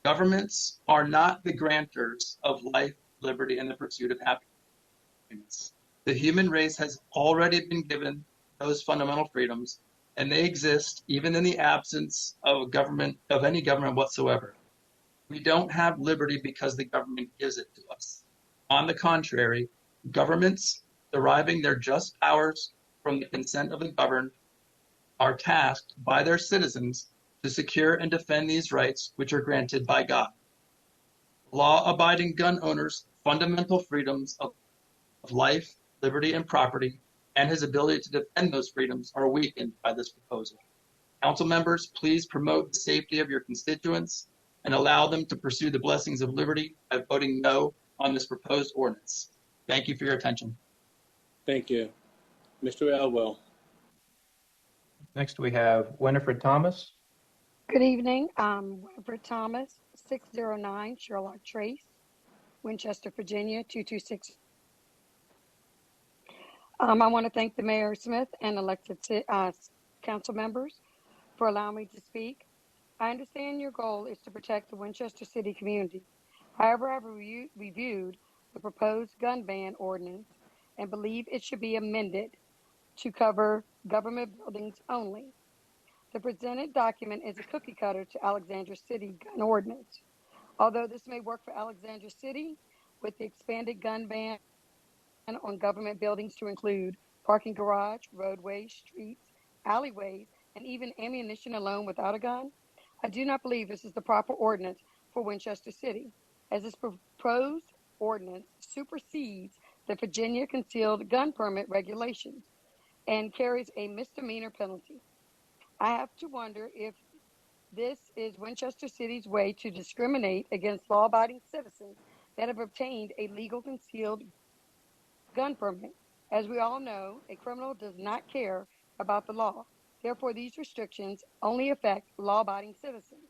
Governments are not the grantors of life, liberty, and the pursuit of happiness. The human race has already been given those fundamental freedoms, and they exist even in the absence of any government whatsoever. We don't have liberty because the government gives it to us. On the contrary, governments deriving their just powers from the consent of the governed are tasked by their citizens to secure and defend these rights which are granted by God. Law-abiding gun owners' fundamental freedoms of life, liberty, and property, and his ability to defend those freedoms are weakened by this proposal. Council members, please promote the safety of your constituents and allow them to pursue the blessings of liberty by voting no on this proposed ordinance. Thank you for your attention. Thank you. Mr. Elwell. Next, we have Winifred Thomas. Good evening. Winifred Thomas, 609 Sherlock Trace, Winchester, Virginia, 226. I want to thank the Mayor Smith and elected council members for allowing me to speak. I understand your goal is to protect the Winchester City community. However, I've reviewed the proposed gun ban ordinance and believe it should be amended to cover government buildings only. The presented document is a cookie cutter to Alexandria City gun ordinance. Although this may work for Alexandria City with the expanded gun ban on government buildings to include parking garage, roadways, streets, alleyways, and even ammunition alone without a gun, I do not believe this is the proper ordinance for Winchester City, as this proposed ordinance supersedes the Virginia concealed gun permit regulations and carries a misdemeanor penalty. I have to wonder if this is Winchester City's way to discriminate against law-abiding citizens that have obtained a legal concealed gun permit. As we all know, a criminal does not care about the law. Therefore, these restrictions only affect law-abiding citizens.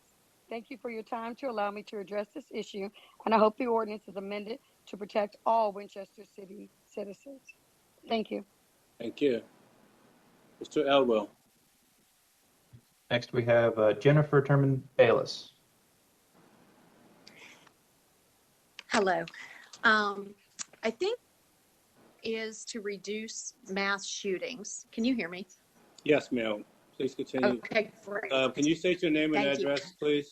Thank you for your time to allow me to address this issue, and I hope the ordinance is amended to protect all Winchester City citizens. Thank you. Thank you. Mr. Elwell. Next, we have Jennifer Turman Bayless. Hello. I think is to reduce mass shootings. Can you hear me? Yes, ma'am. Please continue. Okay, great. Can you state your name and address, please?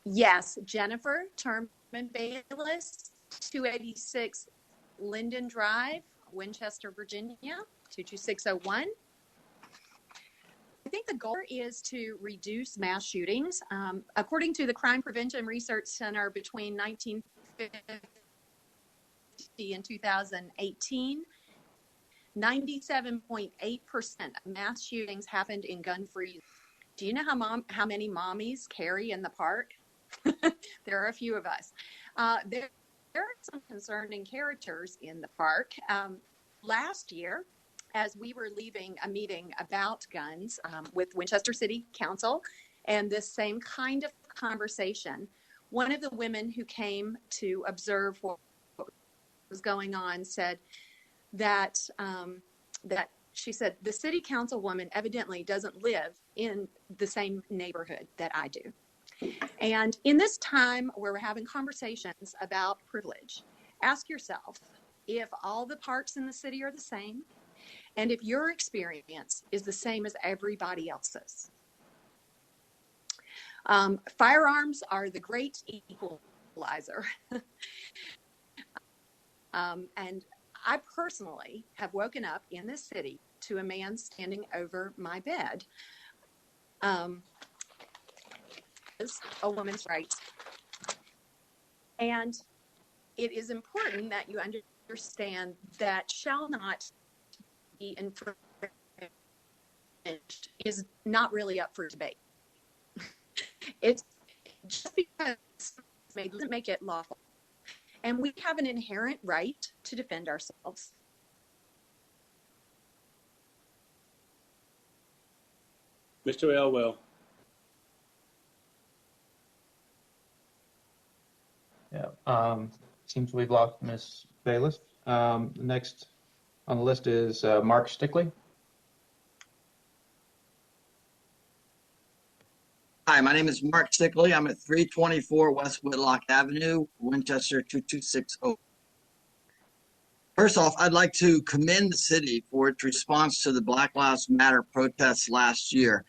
Yes, Jennifer Turman Bayless, 286 Linden Drive, Winchester, Virginia, 22601. I think the goal is to reduce mass shootings. According to the Crime Prevention Research Center, between 1950 and 2018, 97.8% of mass shootings happened in gun-free. Do you know how many mommies carry in the park? There are a few of us. There are some concerning characters in the park. Last year, as we were leaving a meeting about guns with Winchester City Council and this same kind of conversation, one of the women who came to observe what was going on said that she said the city councilwoman evidently doesn't live in the same neighborhood that I do. And in this time where we're having conversations about privilege, ask yourself if all the parks in the city are the same, and if your experience is the same as everybody else's. Firearms are the great equalizer. And I personally have woken up in this city to a man standing over my bed. Is a woman's rights. And it is important that you understand understand that shall not be infringed is not really up for debate. It's just because it doesn't make it lawful. And we have an inherent right to defend ourselves. Mr. Elwell. Yeah. Seems we've lost Ms. Bayless. Next on the list is Mark Stickley. Hi, my name is Mark Stickley. I'm at 324 West Whitlock Avenue, Winchester 2260. First off, I'd like to commend the city for its response to the Black Lives Matter protests last year.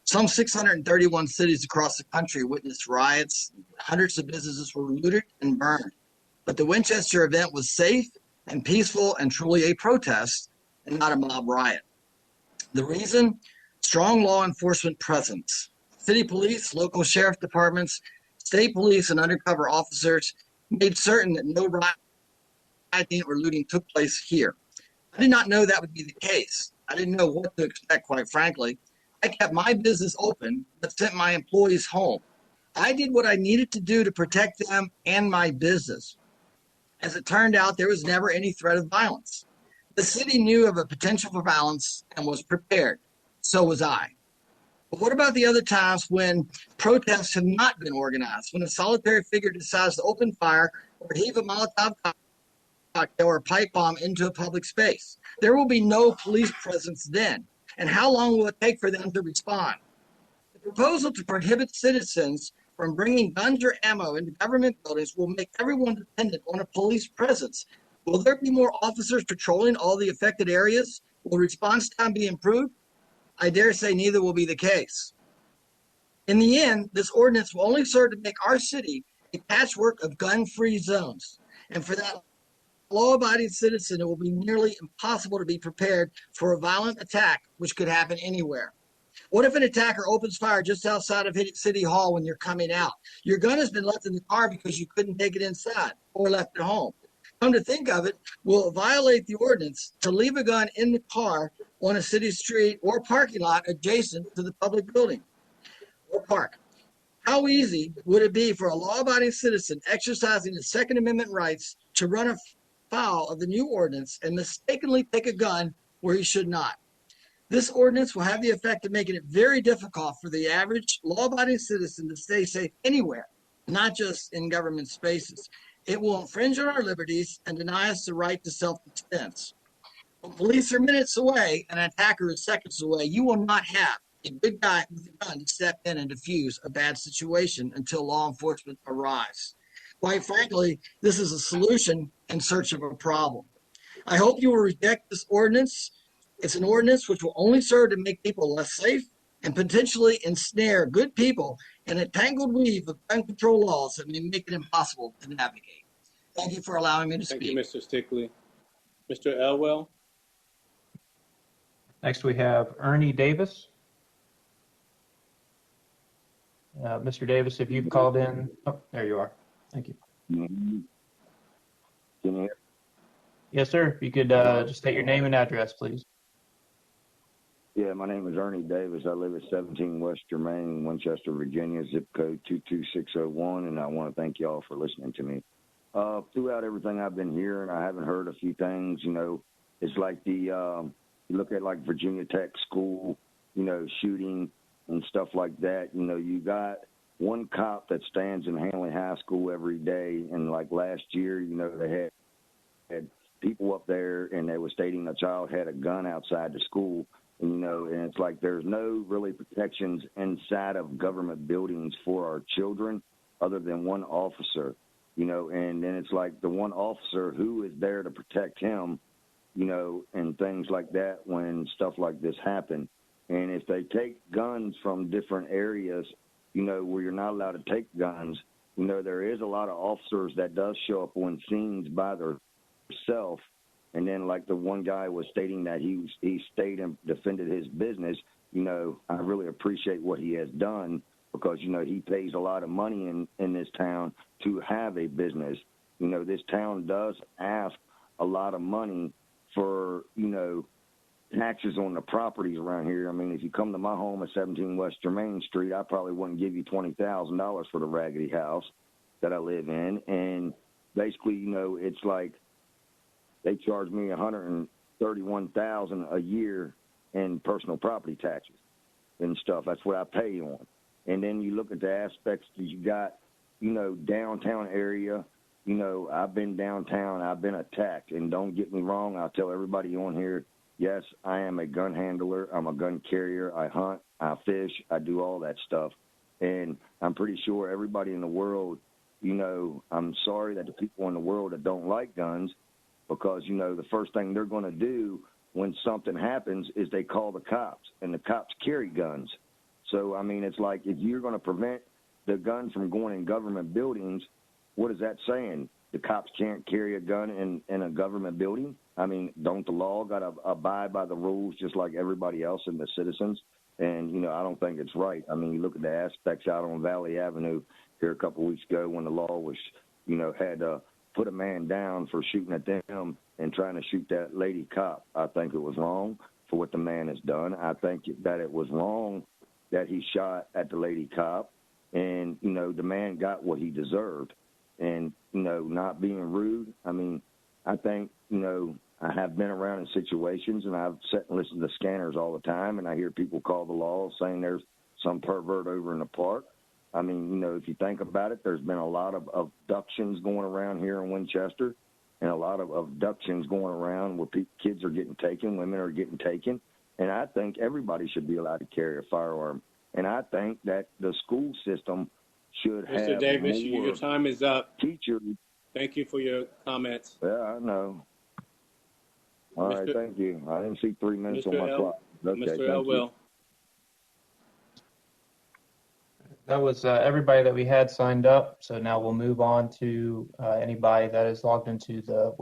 Some 631 cities across the country witnessed riots. Hundreds of businesses were looted and burned. But the Winchester event was safe and peaceful and truly a protest and not a mob riot. The reason? Strong law enforcement presence. City police, local sheriff departments, state police, and undercover officers made certain that no rioting or looting took place here. I did not know that would be the case. I didn't know what to expect, quite frankly. I kept my business open, but sent my employees home. I did what I needed to do to protect them and my business. As it turned out, there was never any threat of violence. The city knew of a potential for violence and was prepared. So was I. But what about the other times when protests have not been organized, when a solitary figure decides to open fire or heave a Molotov cocktail or a pipe bomb into a public space? There will be no police presence then. And how long will it take for them to respond? The proposal to prohibit citizens from bringing guns or ammo into government buildings will make everyone dependent on a police presence. Will there be more officers patrolling all the affected areas? Will response time be improved? I dare say neither will be the case. In the end, this ordinance will only serve to make our city a patchwork of gun-free zones. And for that law-abiding citizen, it will be nearly impossible to be prepared for a violent attack, which could happen anywhere. What if an attacker opens fire just outside of City Hall when you're coming out? Your gun has been left in the car because you couldn't take it inside or left at home. Come to think of it, will it violate the ordinance to leave a gun in the car on a city street or parking lot adjacent to the public building or park? How easy would it be for a law-abiding citizen exercising his Second Amendment rights to run afoul of the new ordinance and mistakenly take a gun where he should not? This ordinance will have the effect of making it very difficult for the average law-abiding citizen to stay safe anywhere, not just in government spaces. It will infringe on our liberties and deny us the right to self-defense. When police are minutes away and an attacker is seconds away, you will not have a good guy with a gun to step in and defuse a bad situation until law enforcement arrives. Quite frankly, this is a solution in search of a problem. I hope you will reject this ordinance. It's an ordinance which will only serve to make people less safe and potentially ensnare good people in a tangled weave of gun control laws that may make it impossible to navigate. Thank you for allowing me to speak. Thank you, Mr. Stickley. Mr. Elwell. Next we have Ernie Davis. Mr. Davis, if you've called in, oh, there you are. Thank you. Can you hear? Yes, sir. If you could just state your name and address, please. Yeah, my name is Ernie Davis. I live at 17 West Germain, Winchester, Virginia, zip code 22601, and I want to thank y'all for listening to me. Throughout everything I've been hearing, I haven't heard a few things. You know, it's like you look at like Virginia Tech School, you know, shooting and stuff like that. You know, you got one cop that stands in Hanley High School every day, and like last year, you know, they had people up there, and they were stating a child had a gun outside the school. And, you know, and it's like there's no really protections inside of government buildings for our children other than one officer, you know, and then it's like the one officer who is there to protect him, you know, and things like that when stuff like this happen. And if they take guns from different areas, you know, where you're not allowed to take guns, you know, there is a lot of officers that does show up on scenes by themselves. And then, like the one guy was stating that he stayed and defended his business, you know, I really appreciate what he has done because, you know, he pays a lot of money in this town to have a business. You know, this town does ask a lot of money for, taxes on the properties around here. I mean, if you come to my home at 17 West Germain Street, I probably wouldn't give you $20,000 for the raggedy house that I live in. And basically, it's like they charge me $131,000 a year in personal property taxes and stuff. That's what I pay on. And then you look at the aspects that you got, downtown area. I've been downtown. I've been attacked. And don't get me wrong, I'll tell everybody on here, yes, I am a gun handler. I'm a gun carrier. I hunt. I fish. I do all that stuff. And I'm pretty sure everybody in the world, I'm sorry that the people in the world that don't like guns, because, the first thing they're going to do when something happens is they call the cops, and the cops carry guns. So, I mean, it's like if you're going to prevent the guns from going in government buildings, what is that saying? The cops can't carry a gun in a government building? I mean, don't the law got to abide by the rules just like everybody else and the citizens? And, I don't think it's right. I mean, you look at the aspects out on Valley Avenue here a couple of weeks ago when the law was, had to put a man down for shooting at them and trying to shoot that lady cop. I think it was wrong for what the man has done. I think that it was wrong that he shot at the lady cop. And, the man got what he deserved. And, not being rude, I mean, I think, I have been around in situations, and I've sat and listened to scanners all the time, and I hear people call the law saying there's some pervert over in the park. I mean, if you think about it, there's been a lot of abductions going around here in Winchester, and a lot of abductions going around where kids are getting taken, women are getting taken. And I think everybody should be allowed to carry a firearm. And I think that the school system should have Mr. Davis, more your time is up. teachers. Thank you for your comments. Yeah, I know. All right, thank you. I didn't see 3 minutes on my clock. Okay, Mr. Elwell. That was everybody that we had signed up. So now we'll move on to anybody that is logged into the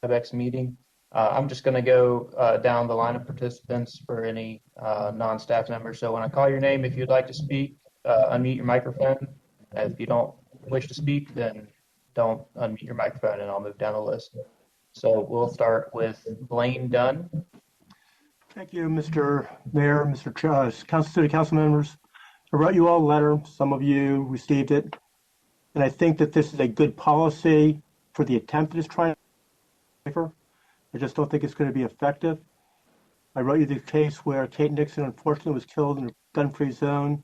WebEx meeting. I'm just going to go down the line of participants for any non-staff members. So when I call your name, if you'd like to speak, unmute your microphone. If you don't wish to speak, then don't unmute your microphone, and I'll move down the list. So we'll start with Blaine Dunn. Thank you, Mr. Mayor, City Council members. I wrote you all a letter. Some of you received it. And I think that this is a good policy for the attempt it is trying to favor. I just don't think it's going to be effective. I wrote you the case where Kate Nixon unfortunately was killed in a gun-free zone,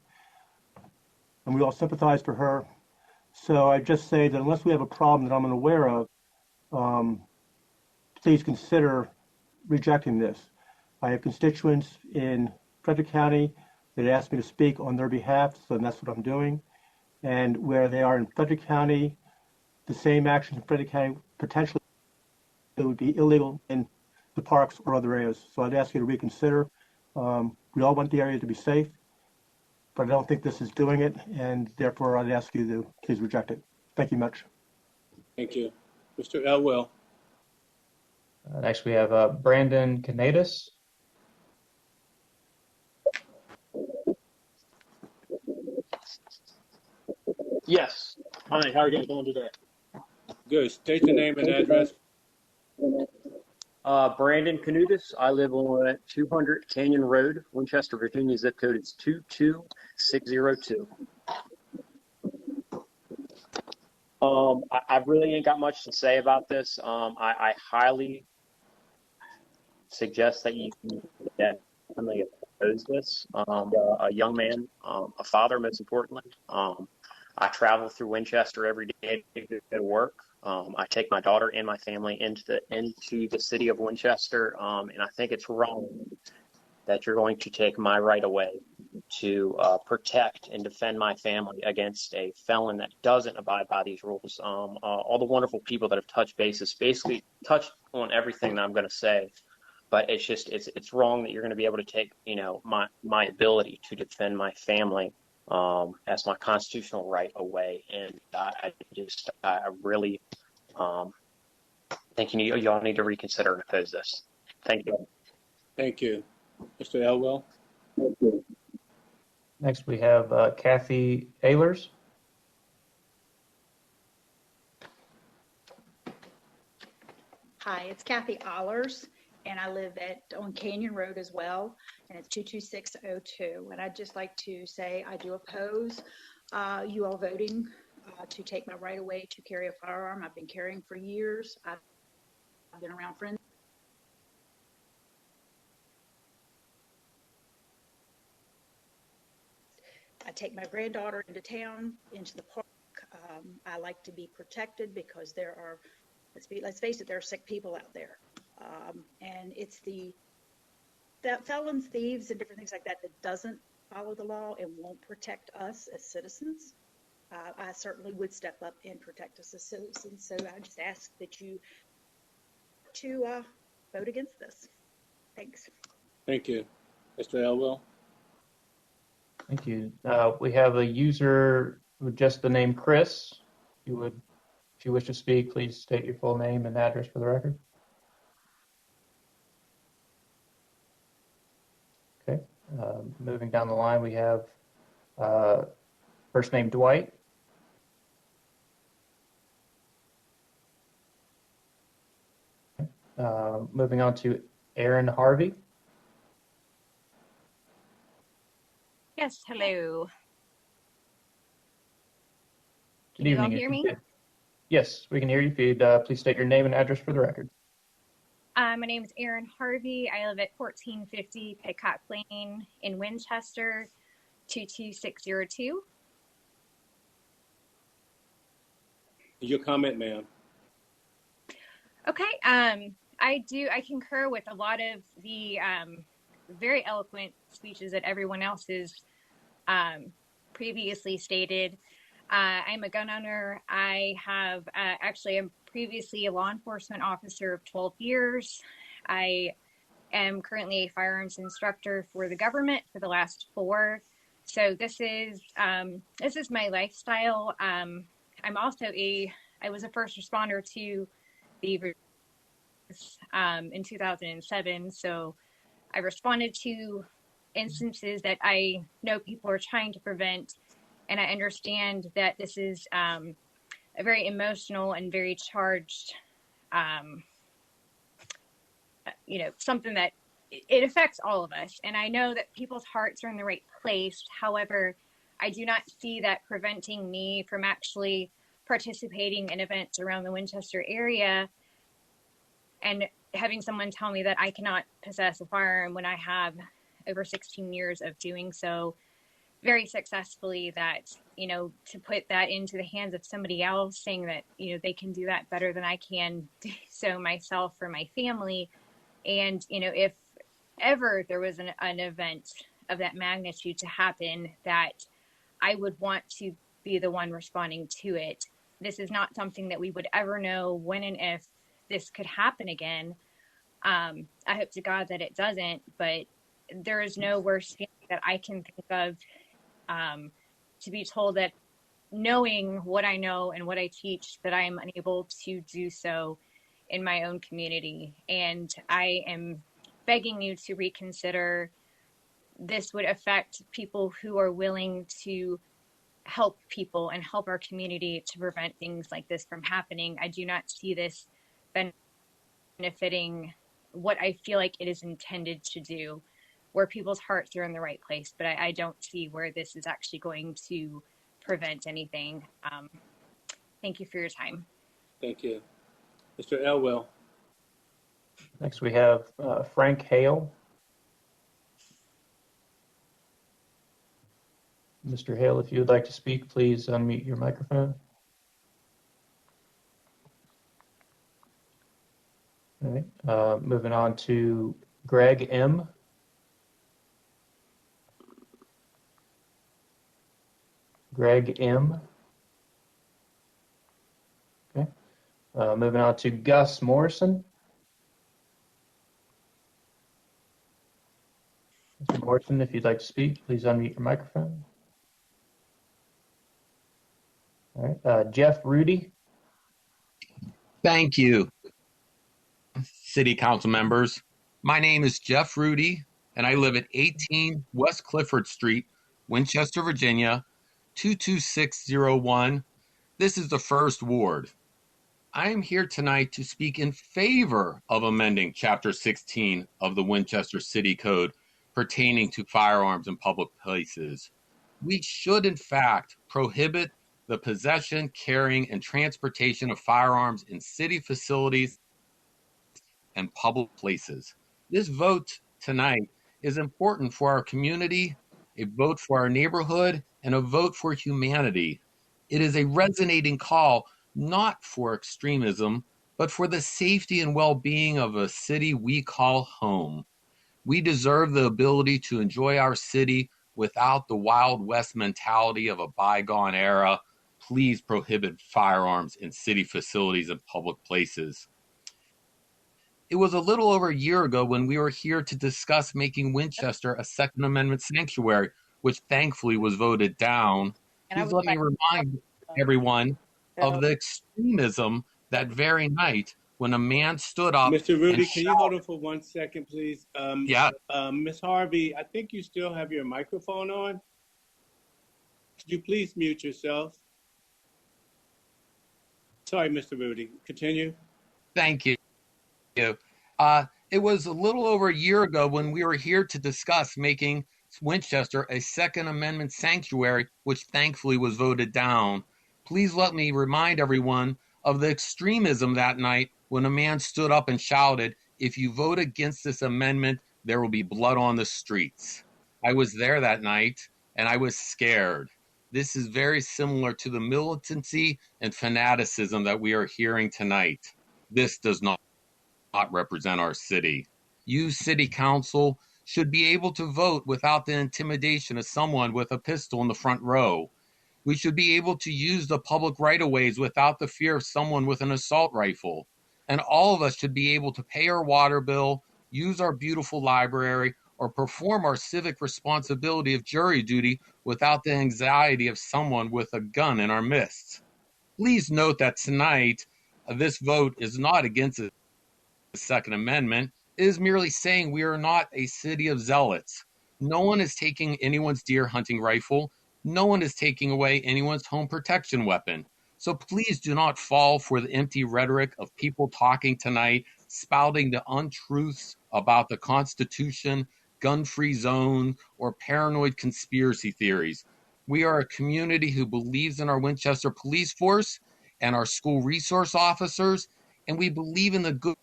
and we all sympathize for her. So I just say that unless we have a problem that I'm unaware of, please consider rejecting this. I have constituents in Frederick County that asked me to speak on their behalf, so that's what I'm doing. And where they are in Frederick County, the same action in Frederick County potentially it would be illegal in the parks or other areas. So I'd ask you to reconsider. We all want the area to be safe, but I don't think this is doing it, and therefore I'd ask you to please reject it. Thank you much. Thank you. Mr. Elwell. Next, we have Brandon Canadis. Yes. Hi, how are you guys doing today? Good. State your name and address. Brandon Canudis. I live on 200 Canyon Road, Winchester, Virginia. Zip code is 22602. I really ain't got much to say about this. I highly suggest that you definitely oppose this. A young man, a father, most importantly. I travel through Winchester every day to go to work. I take my daughter and my family into the city of Winchester, and I think it's wrong that you're going to take my right away to protect and defend my family against a felon that doesn't abide by these rules. All the wonderful people that have touched bases basically touched on everything that I'm going to say, but it's wrong that you're going to be able to take my ability to defend my family as my constitutional right away. And I really think y'all need to reconsider and oppose this. Thank you. Thank you. Mr. Elwell. Next, we have Kathy Ehlers. Hi, it's Kathy Allers, and I live on Canyon Road as well, and it's 22602. And I'd just like to say I do oppose you all voting to take my right away to carry a firearm. I've been carrying for years. I've been around friends. I take my granddaughter into town, into the park. I like to be protected because there are, let's face it, there are sick people out there. And it's that felons, thieves, and different things like that doesn't follow the law and won't protect us as citizens. I certainly would step up and protect us as citizens. So I just ask that you to vote against this. Thanks. Thank you. Mr. Elwell? Thank you. We have a user with just the name Chris. If you wish to speak, please state your full name and address for the record. Okay. Moving down the line, we have first name Dwight. Moving on to Aaron Harvey. Yes, hello. Good Can you all evening. hear me? Yes, we can hear you. If you'd please state your name and address for the record. My name is Erin Harvey. I live at 1450 Picot Lane in Winchester, 22602. Your comment, ma'am. Okay. I concur with a lot of the very eloquent speeches that everyone else has previously stated. I'm a gun owner. I have actually am previously a law enforcement officer of 12 years. I am currently a firearms instructor for the government for the last 4. So this is my lifestyle. I'm also I was a first responder to the in 2007. So I responded to instances that I know people are trying to prevent. And I understand that this is a very emotional and very charged, something that it affects all of us. And I know that people's hearts are in the right place. However, I do not see that preventing me from actually participating in events around the Winchester area and having someone tell me that I cannot possess a firearm when I have over 16 years of doing so very successfully, that, to put that into the hands of somebody else saying that, they can do that better than I can do so myself or my family. And, if ever there was an event of that magnitude to happen, that I would want to be the one responding to it. This is not something that we would ever know when and if this could happen again. I hope to God that it doesn't, but there is no worse feeling that I can think of to be told that, knowing what I know and what I teach, that I am unable to do so in my own community. And I am begging you to reconsider. This would affect people who are willing to help people and help our community to prevent things like this from happening. I do not see this benefiting what I feel like it is intended to do, where people's hearts are in the right place, but I don't see where this is actually going to prevent anything. Thank you for your time. Thank you. Mr. Elwell? Next we have Frank Hale. Mr. Hale, if you would like to speak, please unmute your microphone. All right. Moving on to Greg M. Greg M. Okay. Moving on to Gus Morrison. Mr. Morrison, if you'd like to speak, please unmute your microphone. All right. Jeff Rudy. Thank you, City Council members. My name is Jeff Rudy, and I live at 18 West Clifford Street, Winchester, Virginia, 22601. This is the first ward. I am here tonight to speak in favor of amending Chapter 16 of the Winchester City Code pertaining to firearms in public places. We should, in fact, prohibit the possession, carrying, and transportation of firearms in city facilities and public places. This vote tonight is important for our community, a vote for our neighborhood, and a vote for humanity. It is a resonating call not for extremism, but for the safety and well-being of a city we call home. We deserve the ability to enjoy our city without the Wild West mentality of a bygone era. Please prohibit firearms in city facilities and public places. It was a little over a year ago when we were here to discuss making Winchester a Second Amendment sanctuary, which thankfully was voted down. Please let me remind everyone of the extremism that very night when a man stood up Mr. and Rudy, can you shouted. hold on for 1 second, please? Yeah. Ms. Harvey, I think you still have your microphone on. Could you please mute yourself? Sorry, Mr. Rudy. Continue. Thank you. It was a little over a year ago when we were here to discuss making Winchester a Second Amendment sanctuary, which thankfully was voted down. Please let me remind everyone of the extremism that night when a man stood up and shouted, "If you vote against this amendment, there will be blood on the streets." I was there that night, and I was scared. This is very similar to the militancy and fanaticism that we are hearing tonight. This does not represent our city. You, city council, should be able to vote without the intimidation of someone with a pistol in the front row. We should be able to use the public right-of-ways without the fear of someone with an assault rifle. And all of us should be able to pay our water bill, use our beautiful library, or perform our civic responsibility of jury duty without the anxiety of someone with a gun in our midst. Please note that tonight, this vote is not against the Second Amendment. It is merely saying we are not a city of zealots. No one is taking anyone's deer hunting rifle. No one is taking away anyone's home protection weapon. So please do not fall for the empty rhetoric of people talking tonight, spouting the untruths about the Constitution, gun-free zone, or paranoid conspiracy theories. We are a community who believes in our Winchester police force and our school resource officers, and we believe in the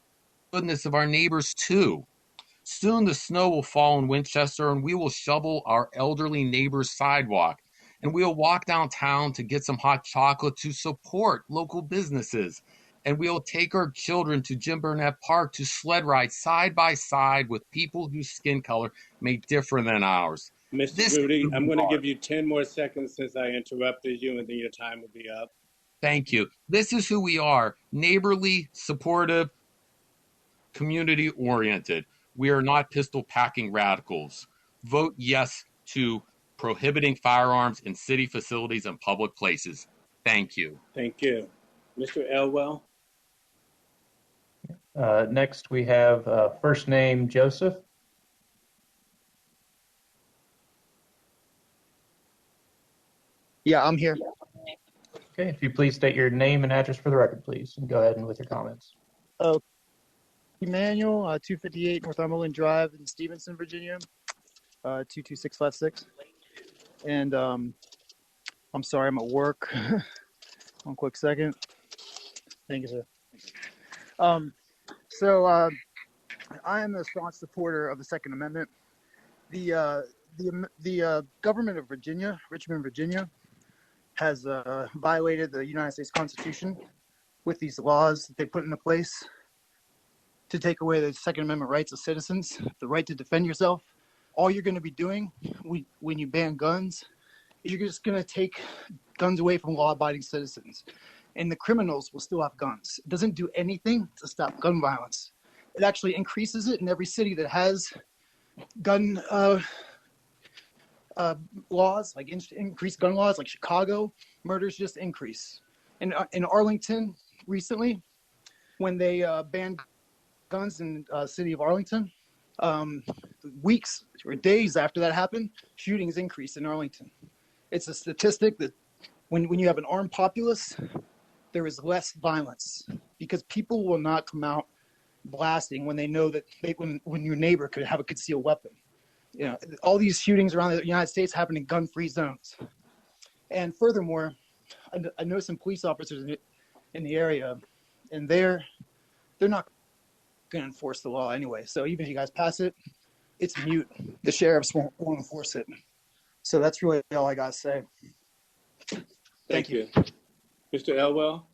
goodness of our neighbors too. Soon the snow will fall in Winchester and we will shovel our elderly neighbor's sidewalk. And we'll walk downtown to get some hot chocolate to support local businesses. And we'll take our children to Jim Burnett Park to sled ride side by side with people whose skin color may differ than ours. Mr. Rudy, I'm going to give you 10 more seconds since I interrupted you, and then your time will be up. Thank you. This is who we are: neighborly, supportive, community oriented. We are not pistol packing radicals. Vote yes to prohibiting firearms in city facilities and public places. Thank you. Thank you. Mr. Elwell? Next, we have first name Joseph. Yeah, I'm here. Okay, if you please state your name and address for the record, please, and go ahead and with your comments. Emmanuel, 258 Northumberland Drive in Stevenson, Virginia, 22656. And I'm sorry, I'm at work. One quick second. Thank you, sir. So I am a staunch supporter of the Second Amendment. The government of Virginia, Richmond, Virginia, has violated the United States Constitution with these laws that they put into place to take away the Second Amendment rights of citizens, the right to defend yourself. All you're going to be doing when you ban guns, you're just going to take guns away from law-abiding citizens. And the criminals will still have guns. It doesn't do anything to stop gun violence. It actually increases it in every city that has gun laws, like increased gun laws, like Chicago. Murders just increase. In Arlington recently, when they banned guns in the city of Arlington, weeks or days after that happened, shootings increased in Arlington. It's a statistic that when you have an armed populace, there is less violence. because people will not come out blasting when they know that when your neighbor could have a concealed weapon. You know, all these shootings around the United States happen in gun-free zones. And furthermore, I know some police officers in the area, and they're not going to enforce the law anyway. So even if you guys pass it, it's mute. The sheriffs won't enforce it. So that's really all I got to say. Thank you. Mr. Elwell?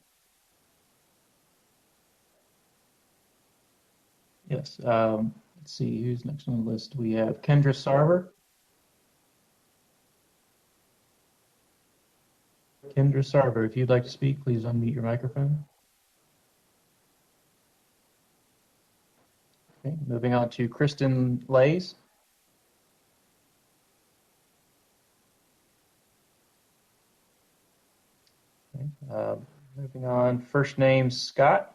Yes. Let's see who's next on the list. We have Kendra Sarver. Kendra Sarver, if you'd like to speak, please unmute your microphone. Okay, moving on to Kristen Lays. Okay, moving on, first name Scott.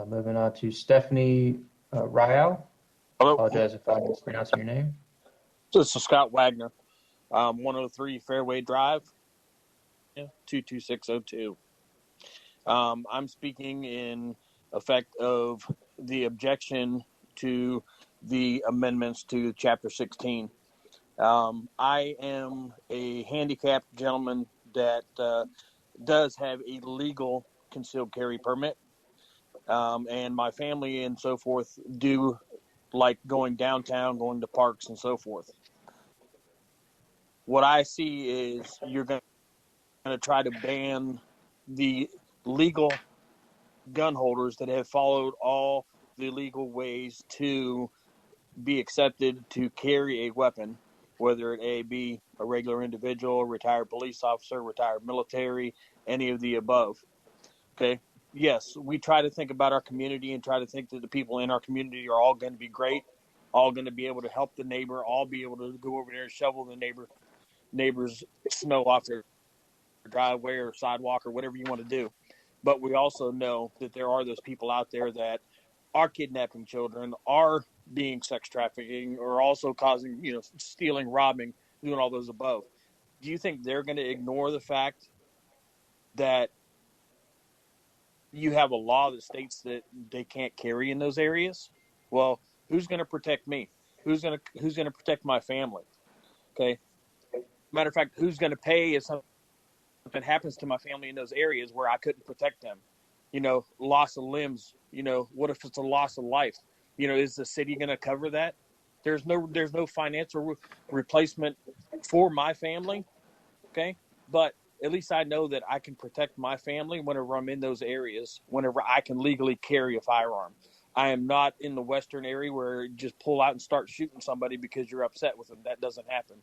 Moving on to Stephanie Ryal. Hello. Apologize if I'm mispronouncing your name. This is Scott Wagner, 103 Fairway Drive, 22602. I'm speaking in effect of the objection to the amendments to Chapter 16. I am a handicapped gentleman that does have a legal concealed carry permit, and my family and so forth do like going downtown, going to parks and so forth. What I see is you're going to try to ban the legal gun holders that have followed all the legal ways to be accepted to carry a weapon, whether it be a regular individual, retired police officer, retired military, any of the above. Okay. Yes, we try to think about our community and try to think that the people in our community are all going to be great, all going to be able to help the neighbor, all be able to go over there and shovel the neighbor's snow off their driveway or sidewalk or whatever you want to do. But we also know that there are those people out there that are kidnapping children, are being sex trafficking, or also causing, stealing, robbing, doing all those above. Do you think they're going to ignore the fact that you have a law that states that they can't carry in those areas? Well, who's going to protect me? Who's going to protect my family? Okay. Matter of fact, who's going to pay if something happens to my family in those areas where I couldn't protect them? Loss of limbs. What if it's a loss of life? Is the city going to cover that? There's no financial replacement for my family. Okay. But at least I know that I can protect my family whenever I'm in those areas, whenever I can legally carry a firearm. I am not in the Western area where you just pull out and start shooting somebody because you're upset with them. That doesn't happen.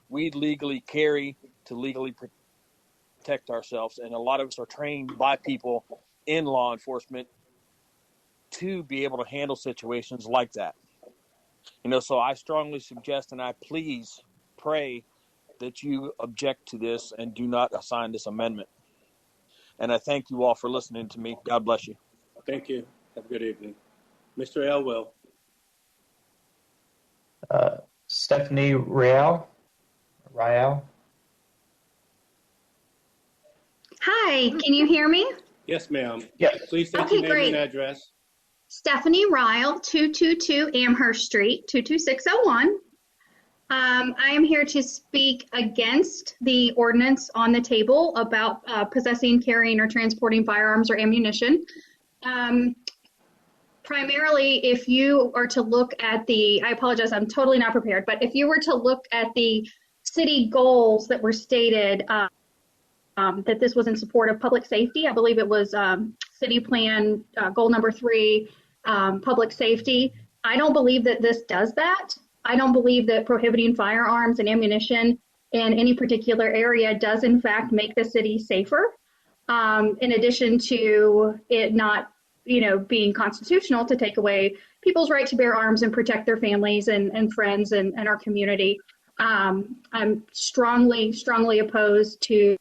We legally carry to legally protect ourselves. And a lot of us are trained by people in law enforcement to be able to handle situations like that. So I strongly suggest and I please pray that you object to this and do not assign this amendment. And I thank you all for listening to me. God bless you. Thank you. Have a good evening. Mr. Elwell. Stephanie Ryal. Hi, can you hear me? Yes, ma'am. Yes. Please state your name and address. Stephanie Ryle, 222 Amherst Street, 22601. I am here to speak against the ordinance on the table about possessing, carrying, or transporting firearms or ammunition. Primarily, if you are to look at I apologize, I'm totally not prepared, but if you were to look at the city goals that were stated, that this was in support of public safety, I believe it was city plan goal number 3, public safety. I don't believe that this does that. I don't believe that prohibiting firearms and ammunition in any particular area does in fact make the city safer. In addition to it not, being constitutional to take away people's right to bear arms and protect their families and friends and our community. I'm strongly opposed to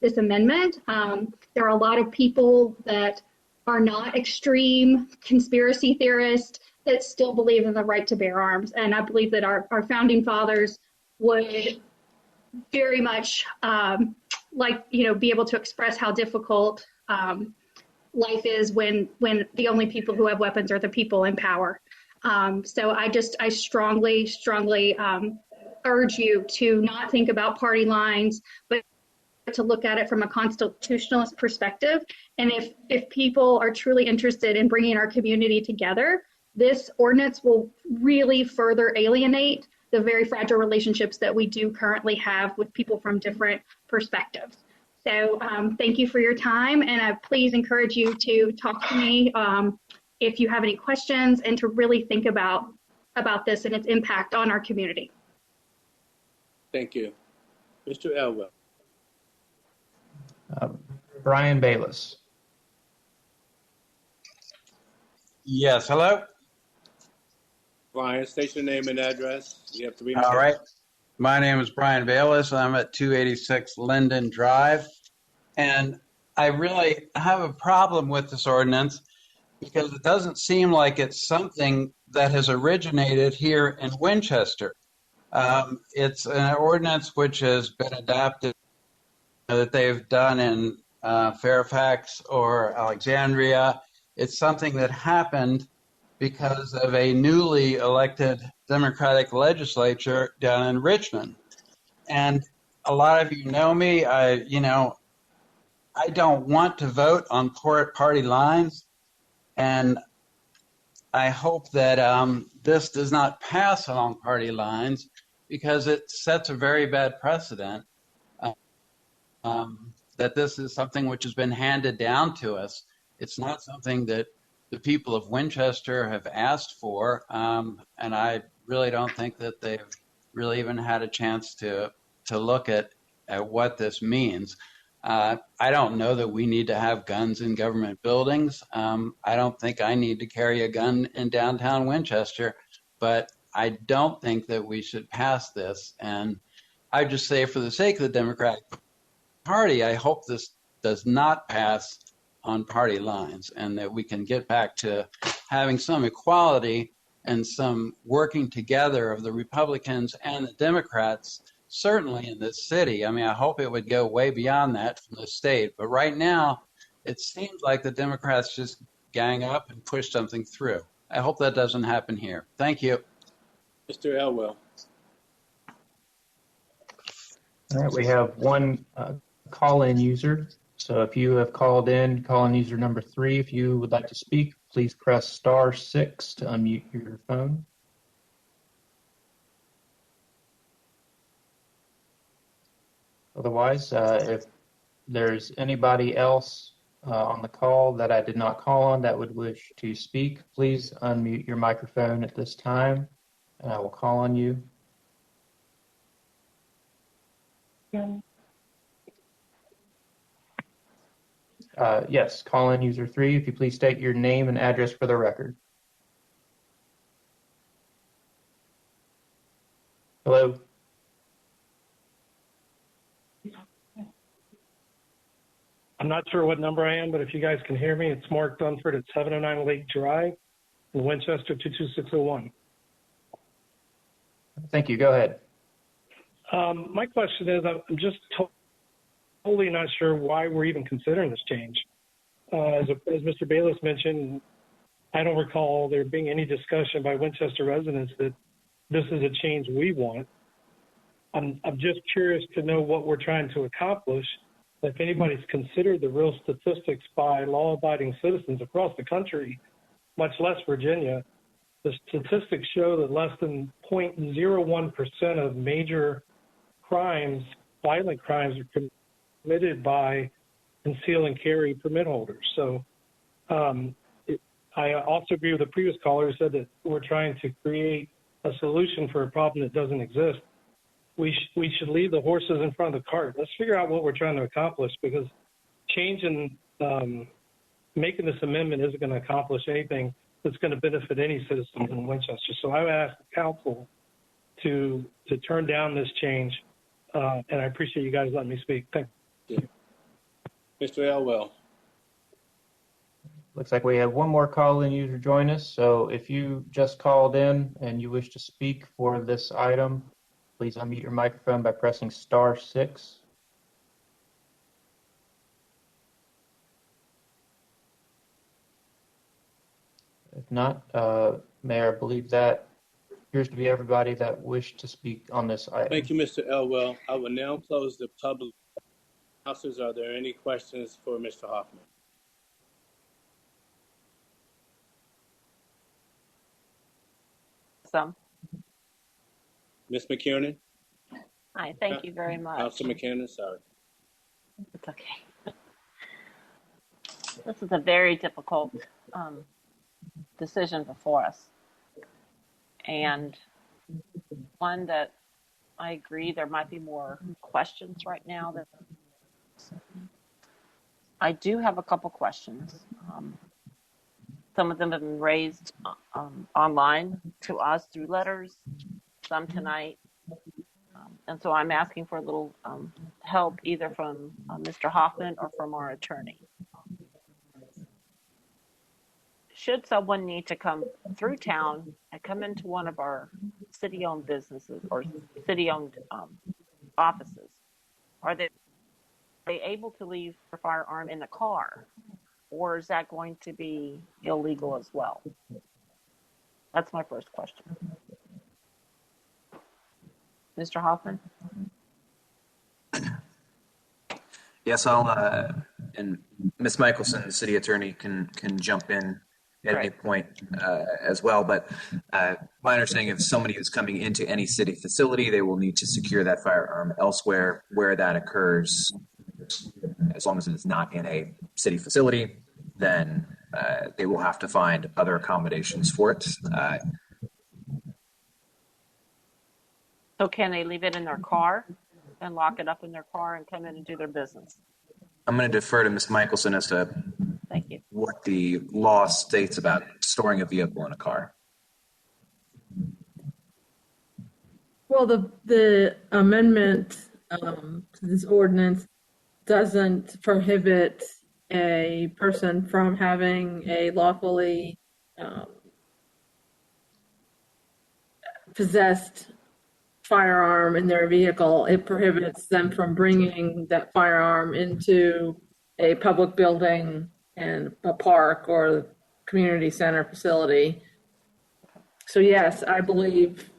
this amendment. There are a lot of people that are not extreme conspiracy theorists that still believe in the right to bear arms. And I believe that our founding fathers would very much like, be able to express how difficult life is when the only people who have weapons are the people in power. So I strongly urge you to not think about party lines, but to look at it from a constitutionalist perspective. And if people are truly interested in bringing our community together, this ordinance will really further alienate the very fragile relationships that we do currently have with people from different perspectives. So thank you for your time, and I please encourage you to talk to me if you have any questions, and to really think about this and its impact on our community. Thank you. Mr. Elwell. Brian Bayless. Yes, hello? Brian, state your name and address. You have 3 minutes. All right. My name is Brian Bayless. I'm at 286 Linden Drive. And I really have a problem with this ordinance because it doesn't seem like it's something that has originated here in Winchester. It's an ordinance which has been adopted that they've done in Fairfax or Alexandria. It's something that happened because of a newly elected Democratic legislature down in Richmond. And a lot of you know me. I don't want to vote on party lines, and I hope that this does not pass along party lines because it sets a very bad precedent that this is something which has been handed down to us. It's not something that the people of Winchester have asked for, and I really don't think that they've really even had a chance to look at what this means. I don't know that we need to have guns in government buildings. I don't think I need to carry a gun in downtown Winchester, but I don't think that we should pass this. And I just say, for the sake of the Democratic Party, I hope this does not pass on party lines and that we can get back to having some equality and some working together of the Republicans and the Democrats, certainly in this city. I mean, I hope it would go way beyond that from the state. But right now, it seems like the Democrats just gang up and push something through. I hope that doesn't happen here. Thank you. Mr. Elwell. All right, we have one call-in user. So if you have called in, call-in user number 3, if you would like to speak, please press *6 to unmute your phone. Otherwise, if there's anybody else on the call that I did not call on that would wish to speak, please unmute your microphone at this time, and I will call on you. Yes, call-in user 3, if you please state your name and address for the record. Hello? I'm not sure what number I am, but if you guys can hear me, it's Mark Dunford at 709 Lake Drive in Winchester, 22601. Thank you. Go ahead. My question is, I'm just totally not sure why we're even considering this change. As Mr. Bayless mentioned, I don't recall there being any discussion by Winchester residents that this is a change we want. I'm just curious to know what we're trying to accomplish. If anybody's considered the real statistics by law-abiding citizens across the country, much less Virginia, the statistics show that less than 0.01% of major crimes, violent crimes, are committed by conceal and carry permit holders. So I also agree with the previous caller who said that we're trying to create a solution for a problem that doesn't exist. We should leave the horses in front of the cart. Let's figure out what we're trying to accomplish, because changing, making this amendment isn't going to accomplish anything that's going to benefit any citizens in Winchester. So I would ask the council to turn down this change, and I appreciate you guys letting me speak. Thank you. Mr. Elwell. Looks like we have one more call-in user join us. So if you just called in and you wish to speak for this item, please unmute your microphone by pressing *6. If not, Mayor, I believe that appears to be everybody that wished to speak on this item. Thank you, Mr. Elwell. I will now close the public. Councilors, are there any questions for Mr. Hoffman? Some. Ms. McKiernan? Hi, thank you very much. Council McKiernan, sorry. It's okay. This is a very difficult decision before us. And one that I agree there might be more questions right now. That I do have a couple questions. Some of them have been raised online to us through letters, some tonight. And so I'm asking for a little help either from Mr. Hoffman or from our attorney. Should someone need to come through town and come into one of our city-owned businesses or city-owned offices, are they able to leave their firearm in the car, or is that going to be illegal as well? That's my first question. Mr. Hoffman? Yes, and Ms. Michelson, the city attorney, can jump in at any point as well. But my understanding, if somebody is coming into any city facility, they will need to secure that firearm elsewhere where that occurs. As long as it's not in a city facility, then they will have to find other accommodations for it. So can they leave it in their car and lock it up in their car and come in and do their business? I'm going to defer to Ms. Michelson as to Thank you. what the law states about storing a vehicle in a car. Well, the amendment to this ordinance doesn't prohibit a person from having a lawfully possessed firearm in their vehicle. It prohibits them from bringing that firearm into a public building and a park or community center facility. So yes, I believe,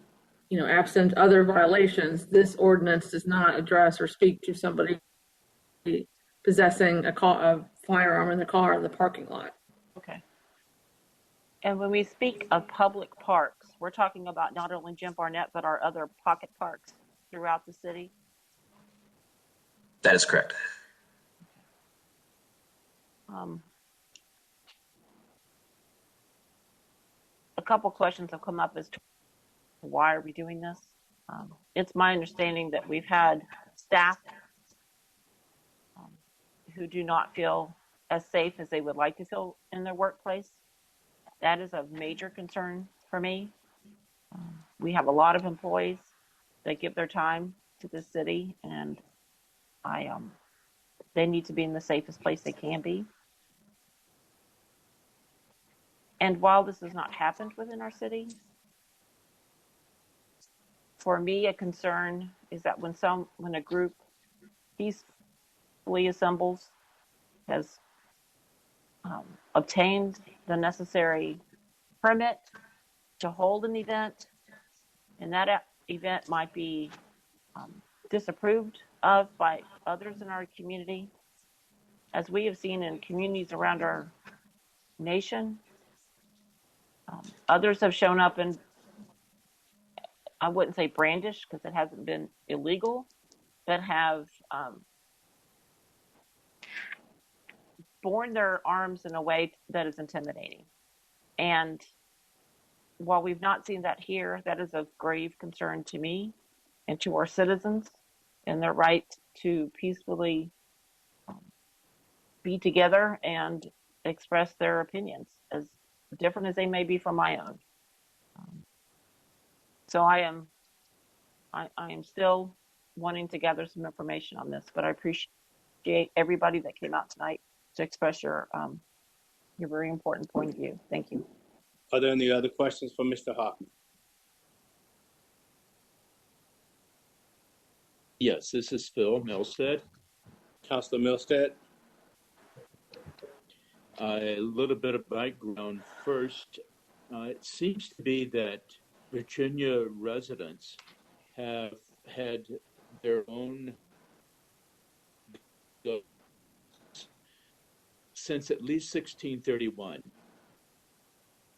absent other violations, this ordinance does not address or speak to somebody possessing a firearm in the car in the parking lot. Okay. And when we speak of public parks, we're talking about not only Jim Barnett, but our other pocket parks throughout the city? That is correct. A couple questions have come up as to why are we doing this? It's my understanding that we've had staff who do not feel as safe as they would like to feel in their workplace. That is a major concern for me. We have a lot of employees that give their time to the city, and they need to be in the safest place they can be. And while this has not happened within our city, for me, a concern is that when a group peacefully assembles, has obtained the necessary permit to hold an event, and that event might be disapproved of by others in our community, as we have seen in communities around our nation. Others have shown up and I wouldn't say brandish because it hasn't been illegal, but have borne their arms in a way that is intimidating. And while we've not seen that here, that is of grave concern to me and to our citizens and their right to peacefully be together and express their opinions, as different as they may be from my own. So I am still wanting to gather some information on this, but I appreciate everybody that came out tonight to express your very important point of view. Thank you. Are there any other questions for Mr. Hoffman? Yes, this is Phil Milstead. Councilor Milstead? A little bit of background first. It seems to be that Virginia residents have had their own guns since at least 1631.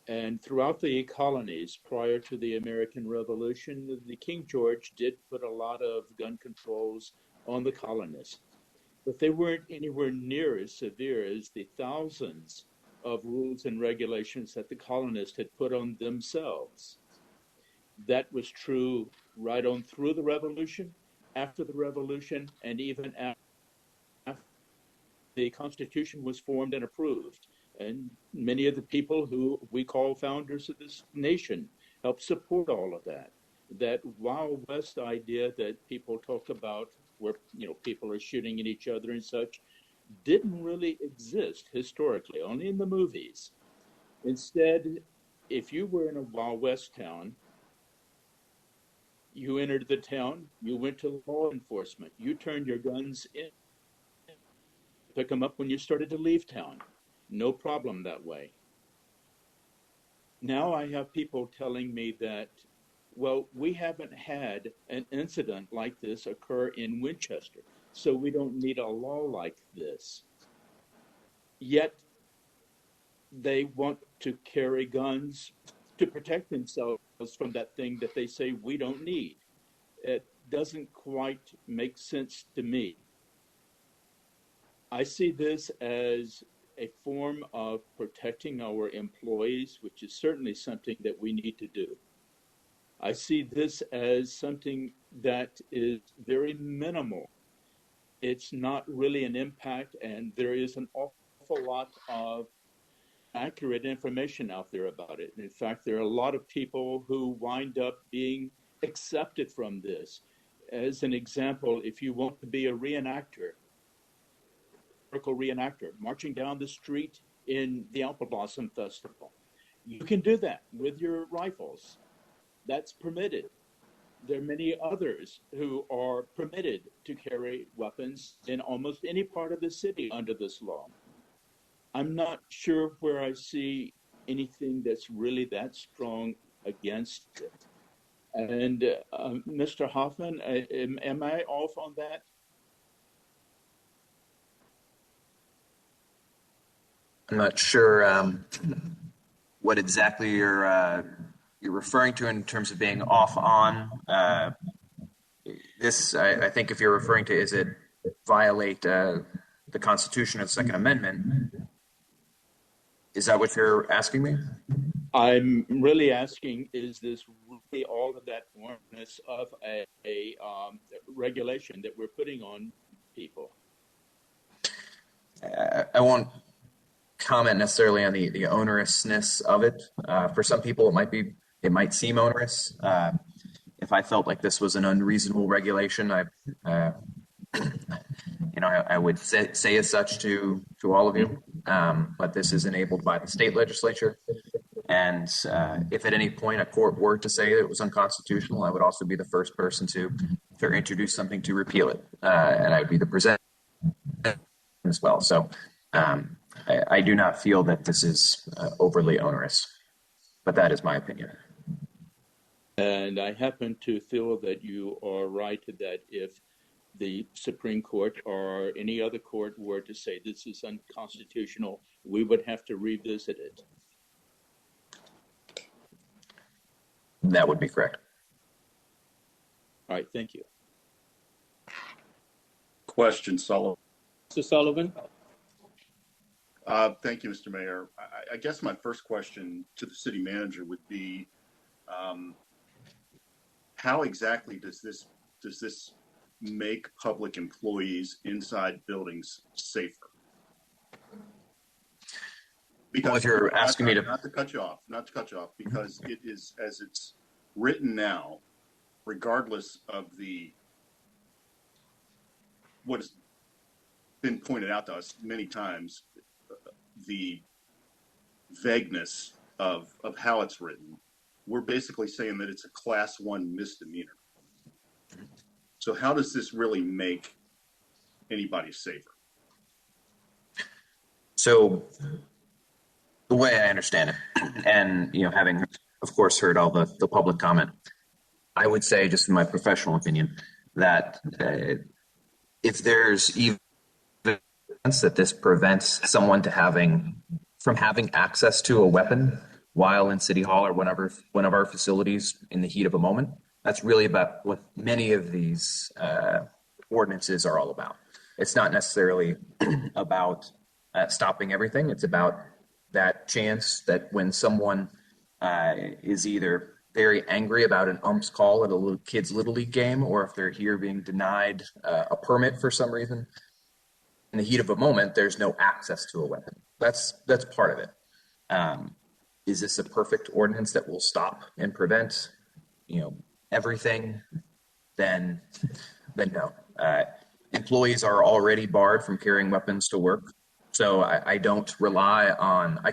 And throughout the colonies prior to the American Revolution, the King George did put a lot of gun controls on the colonists, but they weren't anywhere near as severe as the thousands of rules and regulations that the colonists had put on themselves. That was true right on through the Revolution, after the Revolution, and even after the Constitution was formed and approved. And many of the people who we call founders of this nation helped support all of that. That Wild West idea that people talk about, where people are shooting at each other and such, didn't really exist historically, only in the movies. Instead, if you were in a Wild West town, you entered the town, you went to law enforcement, you turned your guns in, pick them up when you started to leave town. No problem that way. Now I have people telling me that, well, we haven't had an incident like this occur in Winchester, so we don't need a law like this. Yet they want to carry guns to protect themselves from that thing that they say we don't need. It doesn't quite make sense to me. I see this as a form of protecting our employees, which is certainly something that we need to do. I see this as something that is very minimal. It's not really an impact, and there is an awful lot of accurate information out there about it. In fact, there are a lot of people who wind up being accepted from this. As an example, if you want to be a reenactor, marching down the street in the Apple Blossom Festival, you can do that with your rifles. That's permitted. There are many others who are permitted to carry weapons in almost any part of the city under this law. I'm not sure where I see anything that's really that strong against it. And Mr. Hoffman, am I off on that? I'm not sure what exactly you're referring to in terms of being off on. This, I think, if you're referring to, is it violate the Constitution or the Second Amendment? Is that what you're asking me? I'm really asking, is this really all of that awareness of a regulation that we're putting on people? I won't comment necessarily on the onerousness of it. For some people, it might seem onerous. If I felt like this was an unreasonable regulation, I would say as such to all of you. But this is enabled by the state legislature. And if at any point a court were to say that it was unconstitutional, I would also be the first person to introduce something to repeal it. And I would be the presenter as well. So I do not feel that this is overly onerous, but that is my opinion. And I happen to feel that you are right that if the Supreme Court or any other court were to say this is unconstitutional, we would have to revisit it. That would be correct. All right, thank you. Question, Sullivan. Mr. Sullivan? Thank you, Mr. Mayor. I guess my first question to the city manager would be, how exactly does this make public employees inside buildings safer? Because well, if you're asking me to not to cut you off, because it is, as it's written now, regardless of what has been pointed out to us many times, the vagueness of how it's written, we're basically saying that it's a class 1 misdemeanor. So how does this really make anybody safer? So the way I understand it, and having of course heard all the public comment, I would say, just in my professional opinion, that if there's even that this prevents someone from having access to a weapon while in City Hall or one of our facilities in the heat of a moment, that's really about what many of these ordinances are all about. It's not necessarily about stopping everything. It's about that chance that when someone is either very angry about an ump's call at a little kid's little league game, or if they're here being denied a permit for some reason, in the heat of a moment, there's no access to a weapon. That's part of it. Is this a perfect ordinance that will stop and prevent, everything? Then no. Employees are already barred from carrying weapons to work. So I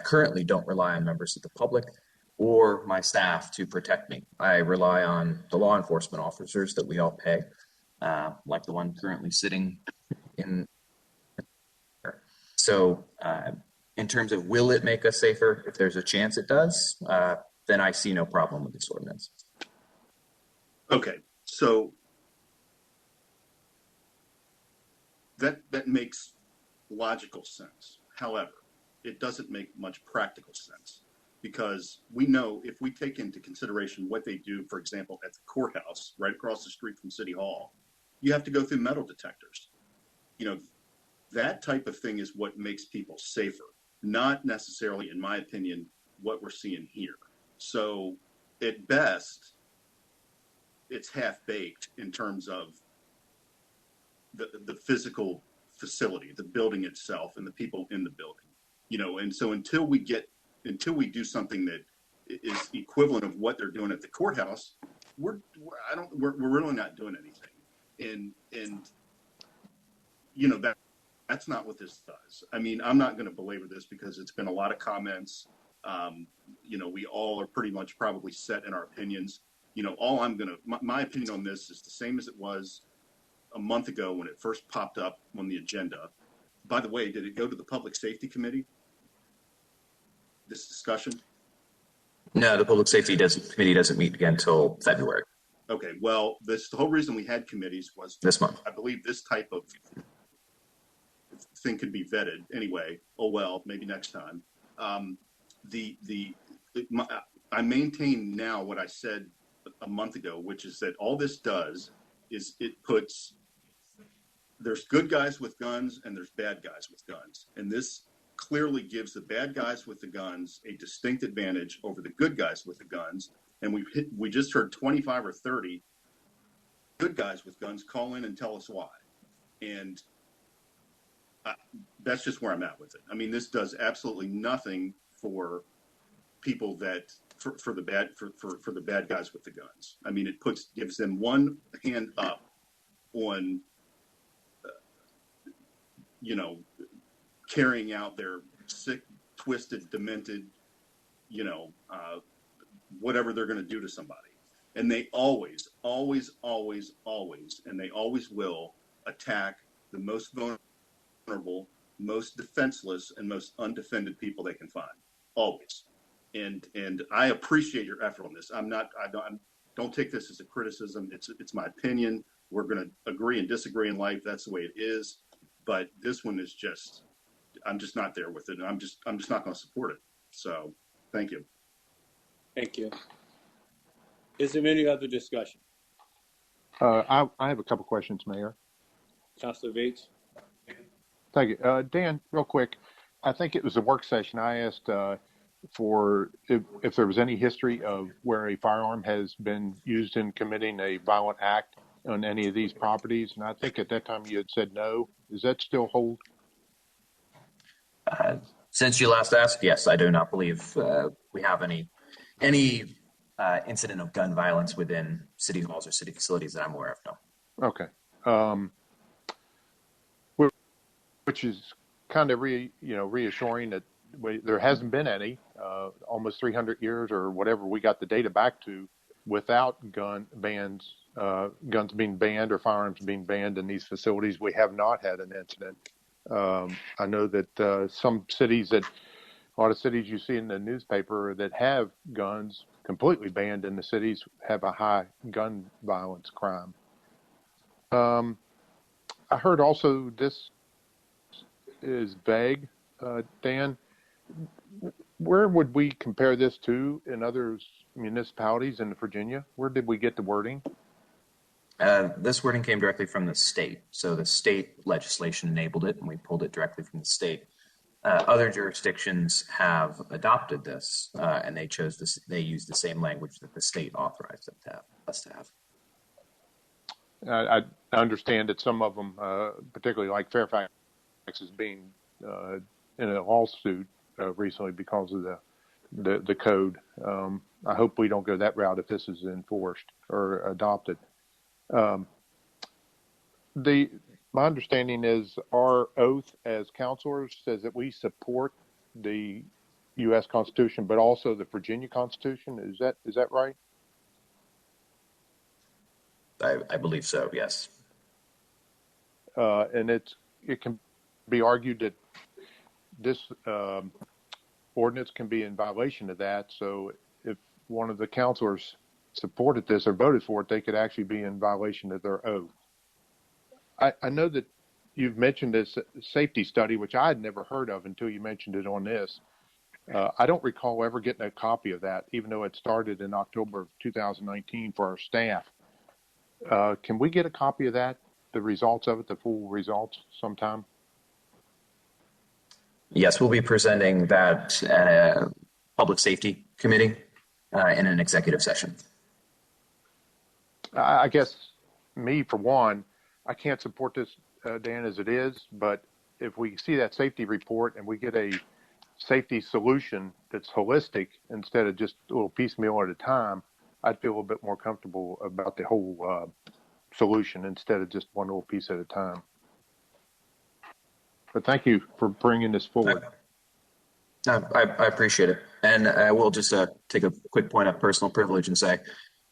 currently don't rely on members of the public or my staff to protect me. I rely on the law enforcement officers that we all pay, like the one currently sitting in. So in terms of will it make us safer, if there's a chance it does, then I see no problem with this ordinance. Okay, so that makes logical sense. However, it doesn't make much practical sense, because we know if we take into consideration what they do, for example, at the courthouse right across the street from City Hall, you have to go through metal detectors. That type of thing is what makes people safer, not necessarily, in my opinion, what we're seeing here. So at best, it's half-baked in terms of the physical facility, the building itself, and the people in the building. And so until we do something that is equivalent of what they're doing at the courthouse, we're really not doing anything. And that's not what this does. I mean, I'm not going to belabor this because it's been a lot of comments. We all are pretty much probably set in our opinions. My opinion on this is the same as it was a month ago when it first popped up on the agenda. By the way, did it go to the Public Safety Committee, this discussion? No, the Public Safety Committee doesn't meet again until February. Okay, well, the whole reason we had committees was this month. I believe this type of thing could be vetted anyway. Oh well, maybe next time. I maintain now what I said a month ago, which is that all this does is there's good guys with guns and there's bad guys with guns, and this clearly gives the bad guys with the guns a distinct advantage over the good guys with the guns. And we just heard 25 or 30 good guys with guns call in and tell us why. And that's just where I'm at with it. I mean, this does absolutely nothing for people for the bad guys with the guns. I mean, gives them one hand up on, carrying out their sick, twisted, demented, whatever they're going to do to somebody. And they always, always, always, always, and they always will attack the most vulnerable, most defenseless, and most undefended people they can find. Always. And I appreciate your effort on this. I don't take this as a criticism. It's my opinion. We're going to agree and disagree in life. That's the way it is. But this one is I'm just not there with it. And I'm just not going to support it. So thank you. Thank you. Is there any other discussion? I have a couple questions, Mayor. Councilor Bates. Thank you. Dan, real quick, I think it was a work session. I asked for if there was any history of where a firearm has been used in committing a violent act on any of these properties. And I think at that time you had said no. Does that still hold? Since you last asked, yes, I do not believe we have any incident of gun violence within city halls or city facilities that I'm aware of. No. Okay. Which is kind of reassuring that there hasn't been any almost 300 years or whatever we got the data back to without gun bans guns being banned or firearms being banned in these facilities. We have not had an incident. I know that some cities that a lot of cities you see in the newspaper that have guns completely banned in the cities have a high gun violence crime. I heard also this is vague, Dan. Where would we compare this to in other municipalities in Virginia? Where did we get the wording? This wording came directly from the state. So the state legislation enabled it, and we pulled it directly from the state. Other jurisdictions have adopted this, and they chose this. They used the same language that the state authorized us to have. I understand that some of them, particularly like Fairfax, is being in a lawsuit recently because of the code. I hope we don't go that route if this is enforced or adopted. My understanding is our oath as counselors says that we support the U.S. Constitution, but also the Virginia Constitution. Is that right? I believe so. Yes. And it can be argued that this ordinance can be in violation of that. So if one of the counselors supported this or voted for it, they could actually be in violation of their oath. I know that you've mentioned this safety study, which I had never heard of until you mentioned it on this. I don't recall ever getting a copy of that, even though it started in October of 2019 for our staff. Can we get a copy of that, the results of it, the full results sometime? Yes, we'll be presenting that at a public safety committee in an executive session. I guess me, for one, I can't support this, Dan, as it is, but if we see that safety report and we get a safety solution that's holistic instead of just a little piecemeal at a time, I'd feel a little bit more comfortable about the whole solution instead of just one little piece at a time. But thank you for bringing this forward. I appreciate it. And I will just take a quick point of personal privilege and say,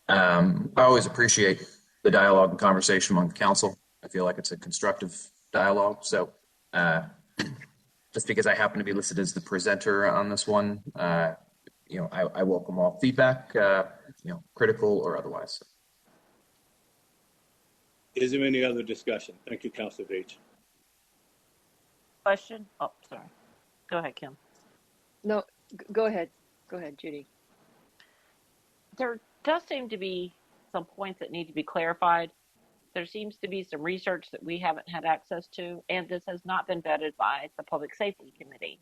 I always appreciate the dialogue and conversation among the council. I feel like it's a constructive dialogue. So just because I happen to be listed as the presenter on this one, I welcome all feedback, critical or otherwise. Is there any other discussion? Thank you, Councilor Veach. Question? Oh, sorry. Go ahead, Kim. No, go ahead. Go ahead, Judy. There does seem to be some points that need to be clarified. There seems to be some research that we haven't had access to, and this has not been vetted by the Public Safety Committee.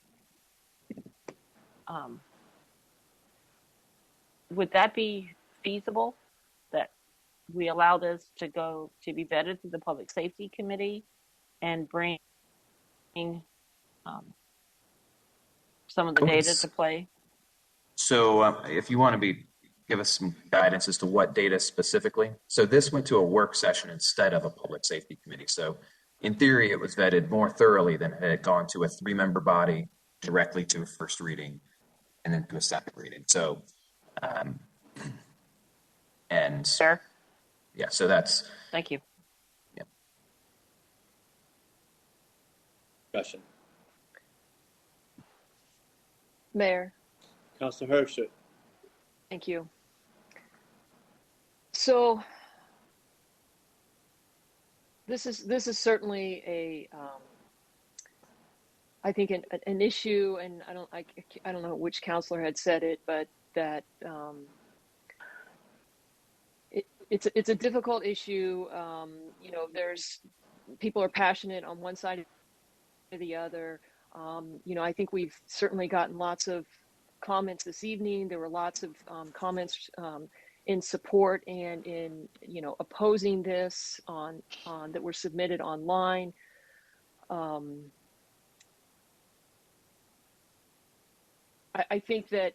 Would that be feasible, that we allow this to be vetted through the Public Safety Committee and bring some of the data to play? So if you want to give us some guidance as to what data specifically. So this went to a work session instead of a public safety committee. So in theory, it was vetted more thoroughly than it had gone to a 3-member body directly to a first reading and then to a second reading. So, and sure. Yeah, so that's. Thank you. Yeah. Discussion. Mayor. Councilor Herscher. Thank you. So this is certainly I think an issue, and I don't know which counselor had said it, but that it's a difficult issue. There's people are passionate on one side or the other. I think we've certainly gotten lots of comments this evening. There were lots of comments in support and in opposing this on that were submitted online. I think that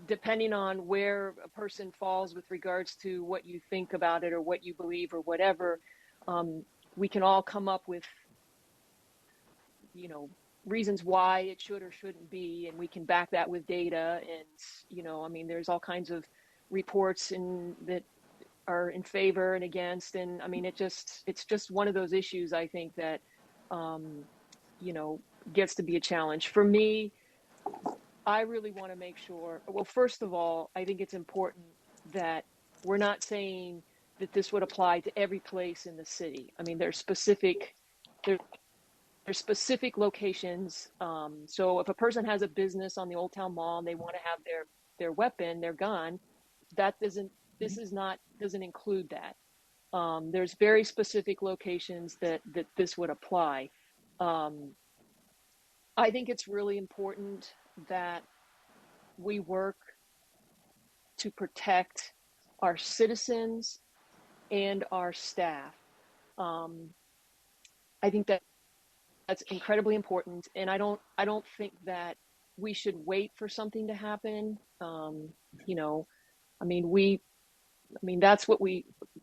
depending on where a person falls with regards to what you think about it or what you believe or whatever, we can all come up with reasons why it should or shouldn't be, and we can back that with data. And there's all kinds of reports that are in favor and against. And I mean, it's just one of those issues, I think, that, gets to be a challenge. For me, I really want to make sure, well, first of all, I think it's important that we're not saying that this would apply to every place in the city. I mean, there's specific locations. So if a person has a business on the Old Town Mall and they want to have their weapon, their gun, doesn't include that. There's very specific locations that this would apply. I think it's really important that we work to protect our citizens and our staff. I think that's incredibly important, and I don't think that we should wait for something to happen. That's what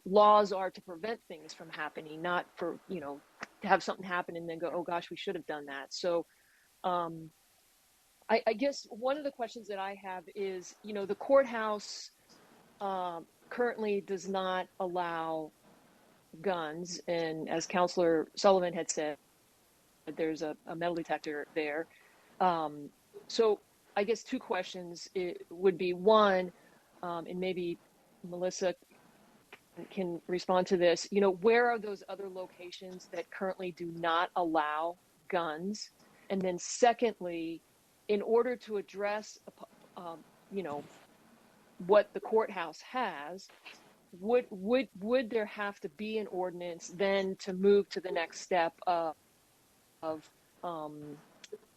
laws are, to prevent things from happening, not for, to have something happen and then go, oh gosh, we should have done that. So I guess one of the questions that I have is, the courthouse currently does not allow guns. And as Counselor Sullivan had said, there's a metal detector there. So I guess two questions would be, one, and maybe Melissa can respond to this, where are those other locations that currently do not allow guns? And then secondly, in order to address, what the courthouse has, would there have to be an ordinance then to move to the next step of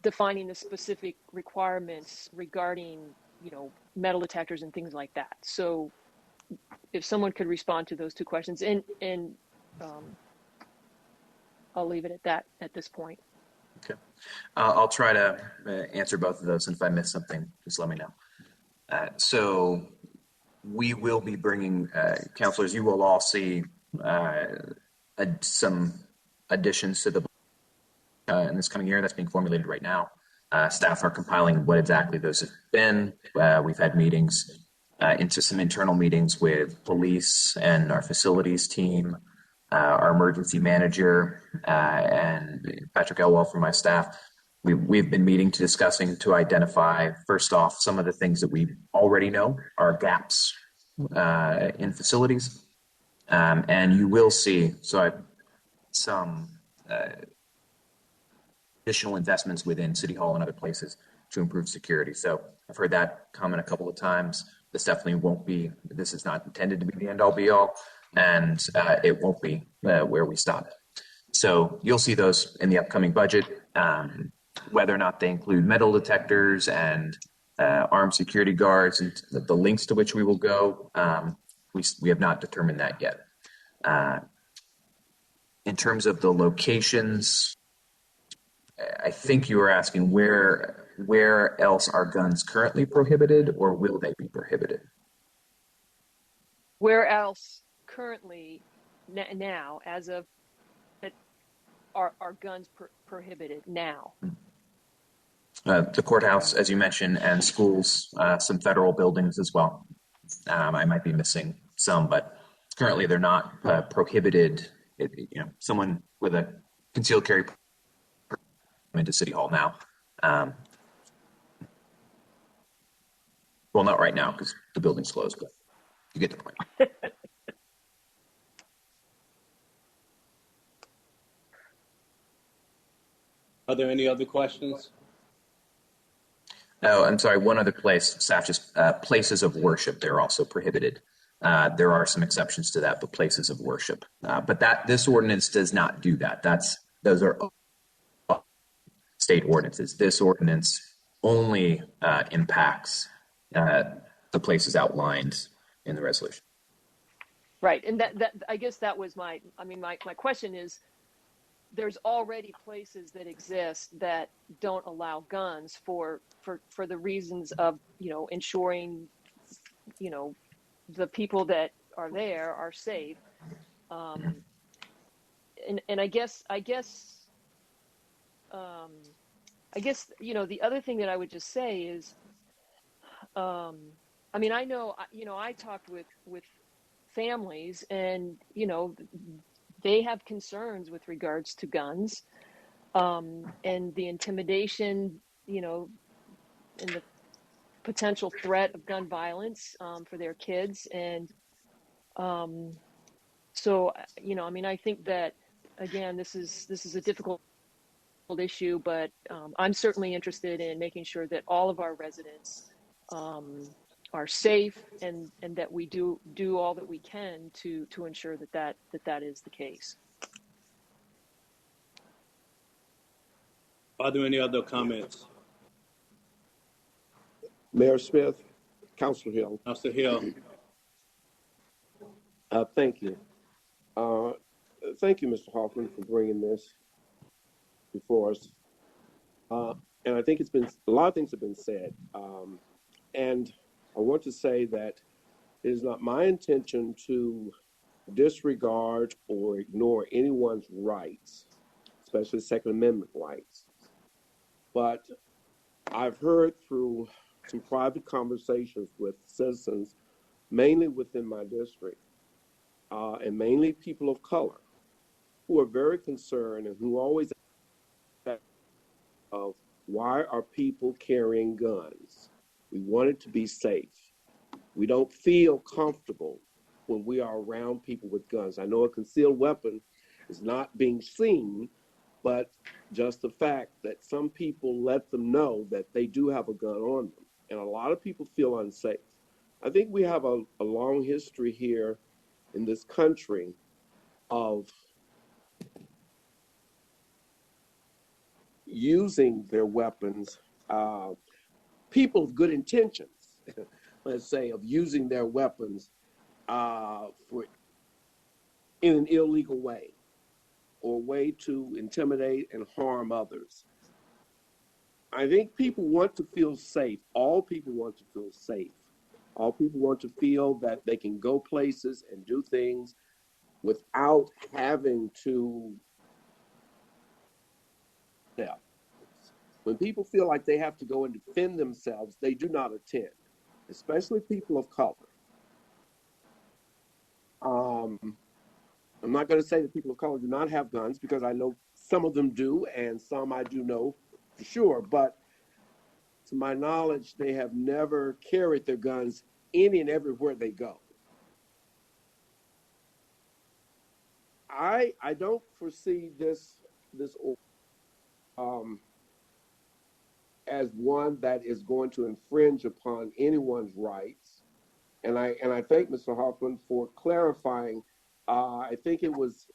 defining the specific requirements regarding, metal detectors and things like that? So if someone could respond to those two questions, and I'll leave it at that at this point. Okay. I'll try to answer both of those, and if I miss something, just let me know. So we will be bringing, counselors, you will all see some additions to the in this coming year that's being formulated right now. Staff are compiling what exactly those have been. We've had meetings, into some internal meetings with police and our facilities team, our emergency manager, and Patrick Elwell from my staff. We've been meeting to identify, first off, some of the things that we already know are gaps in facilities. And you will see some additional investments within City Hall and other places to improve security. So I've heard that comment a couple of times. This is not intended to be the end all be all, and it won't be where we stop. So you'll see those in the upcoming budget. Whether or not they include metal detectors and armed security guards and the links to which we will go, we have not determined that yet. In terms of the locations, I think you were asking where else are guns currently prohibited, or will they be prohibited? Where else currently now, as of that, are guns prohibited now? The courthouse, as you mentioned, and schools, some federal buildings as well. I might be missing some, but currently they're not prohibited. Someone with a concealed carry into City Hall now. Well, not right now because the building's closed, but you get the point. Are there any other questions? Oh, I'm sorry. One other place, staff, just places of worship, they're also prohibited. There are some exceptions to that, but places of worship. But this ordinance does not do that. Those are state ordinances. This ordinance only impacts the places outlined in the resolution. Right, and that I guess that was my question is, there's already places that exist that don't allow guns for the reasons of, ensuring, the people that are there are safe. And I guess, the other thing that I would just say is, I know, I talked with families, and they have concerns with regards to guns, and the intimidation, and the potential threat of gun violence for their kids. And so, I think that, again, this is a difficult issue, but I'm certainly interested in making sure that all of our residents are safe, and that we do all that we can to ensure that is the case. Are there any other comments? Mayor Smith, Councilor Hill. Councilor Hill. Thank you. Thank you, Mr. Hoffman, for bringing this before us. And I think a lot of things have been said. And I want to say that it is not my intention to disregard or ignore anyone's rights, especially Second Amendment rights. But I've heard through some private conversations with citizens, mainly within my district, and mainly people of color, who are very concerned and who always ask of why are people carrying guns? We want it to be safe. We don't feel comfortable when we are around people with guns. I know a concealed weapon is not being seen, but just the fact that some people let them know that they do have a gun on them. And a lot of people feel unsafe. I think we have a long history here in this country of using their weapons, people of good intentions, let's say, of using their weapons for in an illegal way, or a way to intimidate and harm others. I think people want to feel safe. All people want to feel safe. All people want to feel that they can go places and do things without having to. Yeah. When people feel like they have to go and defend themselves, they do not attend, especially people of color. I'm not going to say that people of color do not have guns, because I know some of them do, and some I do know for sure. But to my knowledge, they have never carried their guns any and everywhere they go. I don't foresee this as one that is going to infringe upon anyone's rights. And I thank Mr. Hoffman for clarifying. I think it was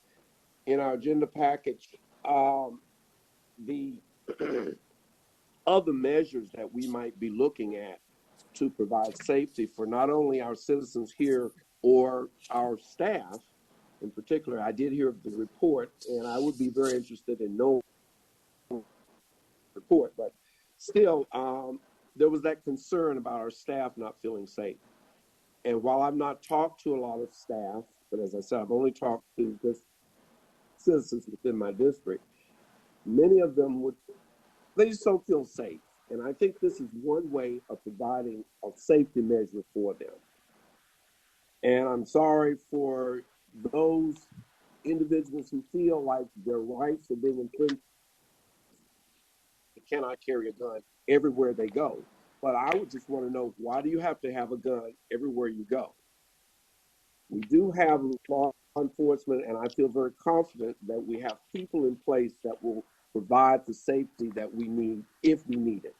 in our agenda package, the other measures that we might be looking at to provide safety for not only our citizens here or our staff in particular. I did hear the report, and I would be very interested in knowing the report, but still, there was that concern about our staff not feeling safe. And while I've not talked to a lot of staff, but as I said, I've only talked to just citizens within my district, many of them they just don't feel safe. And I think this is one way of providing a safety measure for them. And I'm sorry for those individuals who feel like their rights are being infringed. They cannot carry a gun everywhere they go. But I would just want to know, why do you have to have a gun everywhere you go? We do have law enforcement, and I feel very confident that we have people in place that will provide the safety that we need if we need it.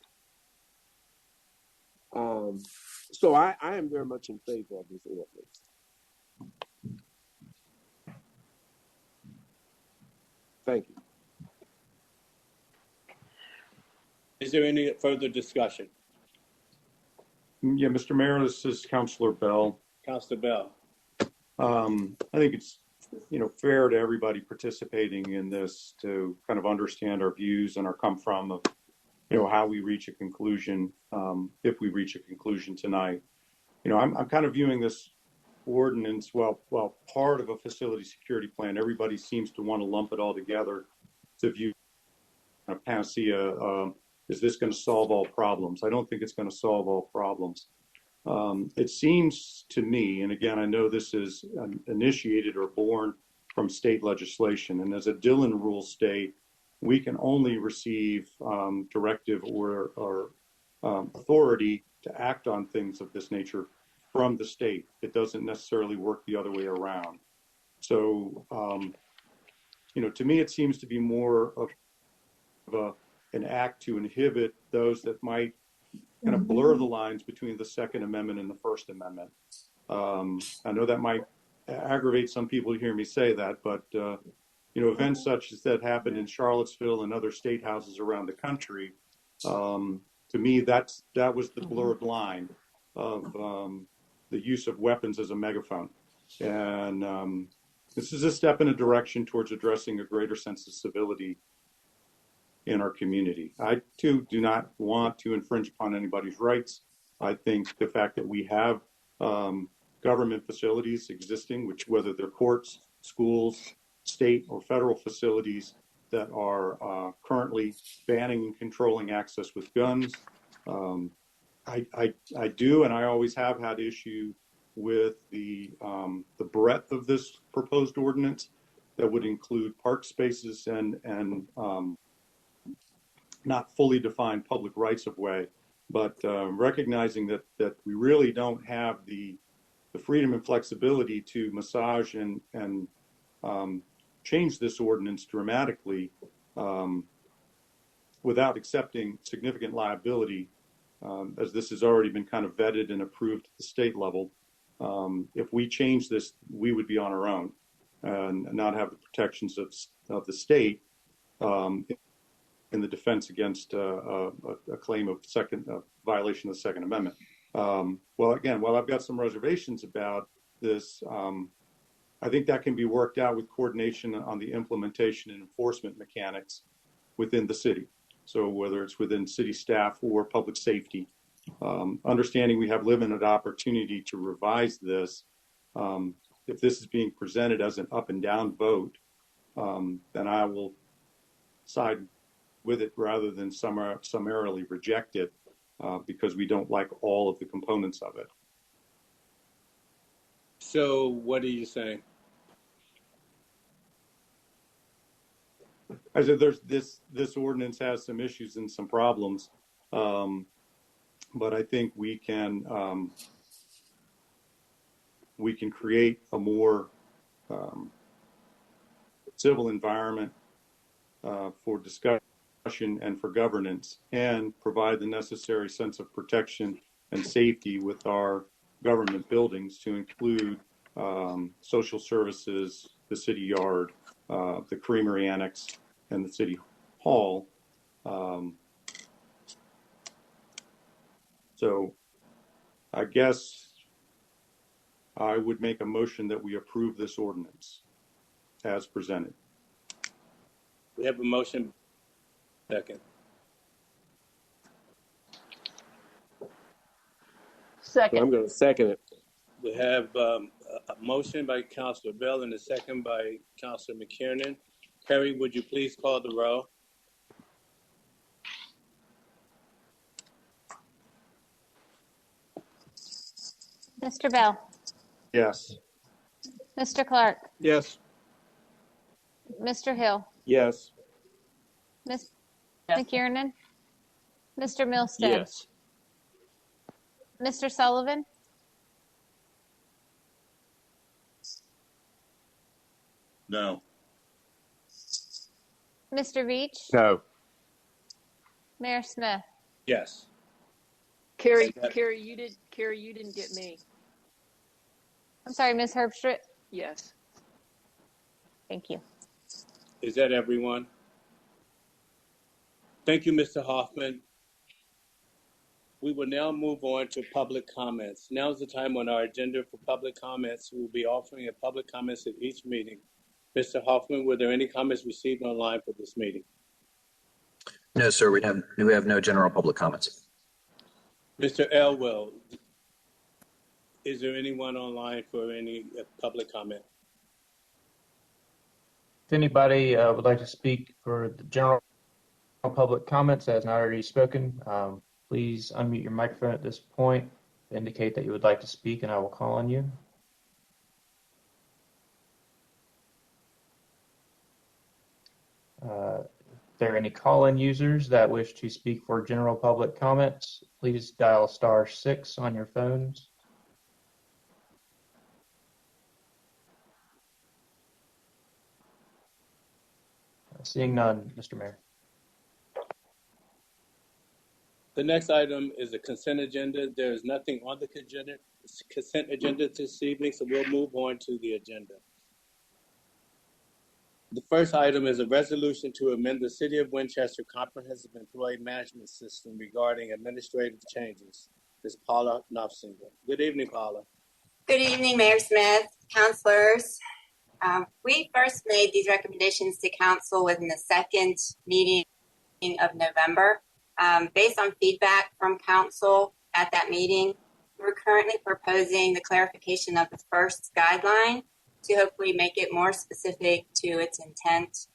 So I am very much in favor of this ordinance. Thank you. Is there any further discussion? Yeah, Mr. Mayor, this is Councilor Bell. Councilor Bell. I think it's fair to everybody participating in this to kind of understand our views and our come from of how we reach a conclusion, if we reach a conclusion tonight. I'm kind of viewing this ordinance, well, part of a facility security plan. Everybody seems to want to lump it all together to view a panacea. Is this going to solve all problems? I don't think it's going to solve all problems. It seems to me, and again, I know this is initiated or born from state legislation, and as a Dillon rule state, we can only receive directive or authority to act on things of this nature from the state. It doesn't necessarily work the other way around. So, to me, it seems to be more of an act to inhibit those that might kind of blur the lines between the Second Amendment and the First Amendment. I know that might aggravate some people to hear me say that, but events such as that happened in Charlottesville and other state houses around the country, to me, that was the blurred line of the use of weapons as a megaphone. And this is a step in a direction towards addressing a greater sense of civility in our community. I, too, do not want to infringe upon anybody's rights. I think the fact that we have government facilities existing, which whether they're courts, schools, state or federal facilities that are currently banning and controlling access with guns. I do, and I always have had issue with the breadth of this proposed ordinance that would include park spaces and not fully defined public rights of way, but recognizing that we really don't have the freedom and flexibility to massage and change this ordinance dramatically without accepting significant liability, as this has already been kind of vetted and approved at the state level. If we change this, we would be on our own and not have the protections of the state in the defense against a claim of violation of the Second Amendment. Well, again, while I've got some reservations about this, I think that can be worked out with coordination on the implementation and enforcement mechanics within the city. So whether it's within city staff or public safety, understanding we have limited opportunity to revise this. If this is being presented as an up and down vote, then I will side with it rather than summarily reject it because we don't like all of the components of it. So what are you saying? I said this ordinance has some issues and some problems, but I think we can create a more civil environment for discussion and for governance, and provide the necessary sense of protection and safety with our government buildings, to include social services, the city yard, the Creamery Annex, and the City Hall. So I guess I would make a motion that we approve this ordinance as presented. We have a motion. Second. So I'm going to second it. We have a motion by Councilor Bell and a second by Councilor McKiernan. Perry, would you please call the roll? Mr. Bell. Yes. Mr. Clark. Yes. Mr. Hill. Yes. Ms. McKiernan. Mr. Milstead. Yes. Mr. Sullivan. No. Mr. Veach. No. Mayor Smith. Yes. Carrie, you didn't get me. I'm sorry, Ms. Herbstritt. Yes. Thank you. Is that everyone? Thank you, Mr. Hoffman. We will now move on to public comments. Now is the time on our agenda for public comments. We will be offering a public comments at each meeting. Mr. Hoffman, were there any comments received online for this meeting? No, sir. We have no general public comments. Mr. Elwell, is there anyone online for any public comment? If anybody would like to speak for the general public comments, as not already spoken, please unmute your microphone at this point. indicate that you would like to speak, and I will call on you. If there are any call-in users that wish to speak for general public comments, please dial *6 on your phones. Seeing none, Mr. Mayor. The next item is the consent agenda. There is nothing on the consent agenda this evening, so we'll move on to the agenda. The first item is a resolution to amend the City of Winchester Comprehensive Employee Management System regarding administrative changes. Ms. Paula Knopfsinger. Good evening, Paula. Good evening, Mayor Smith, councilors. We first made these recommendations to council within the second meeting of November. Based on feedback from council at that meeting, we're currently proposing the clarification of the first guideline to hopefully make it more specific to its intent.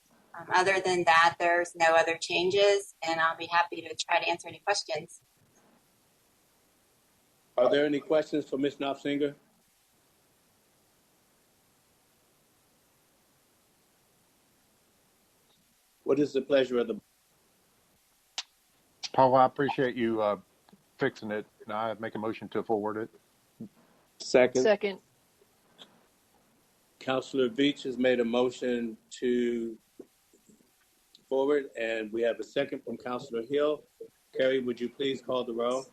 Other than that, there's no other changes, and I'll be happy to try to answer any questions. Are there any questions for Ms. Knopfsinger? What is the pleasure of the... Paul, I appreciate you fixing it, and I make a motion to forward it. Second. Councilor Beach has made a motion to forward, and we have a second from Councilor Hill. Carrie, would you please call the roll?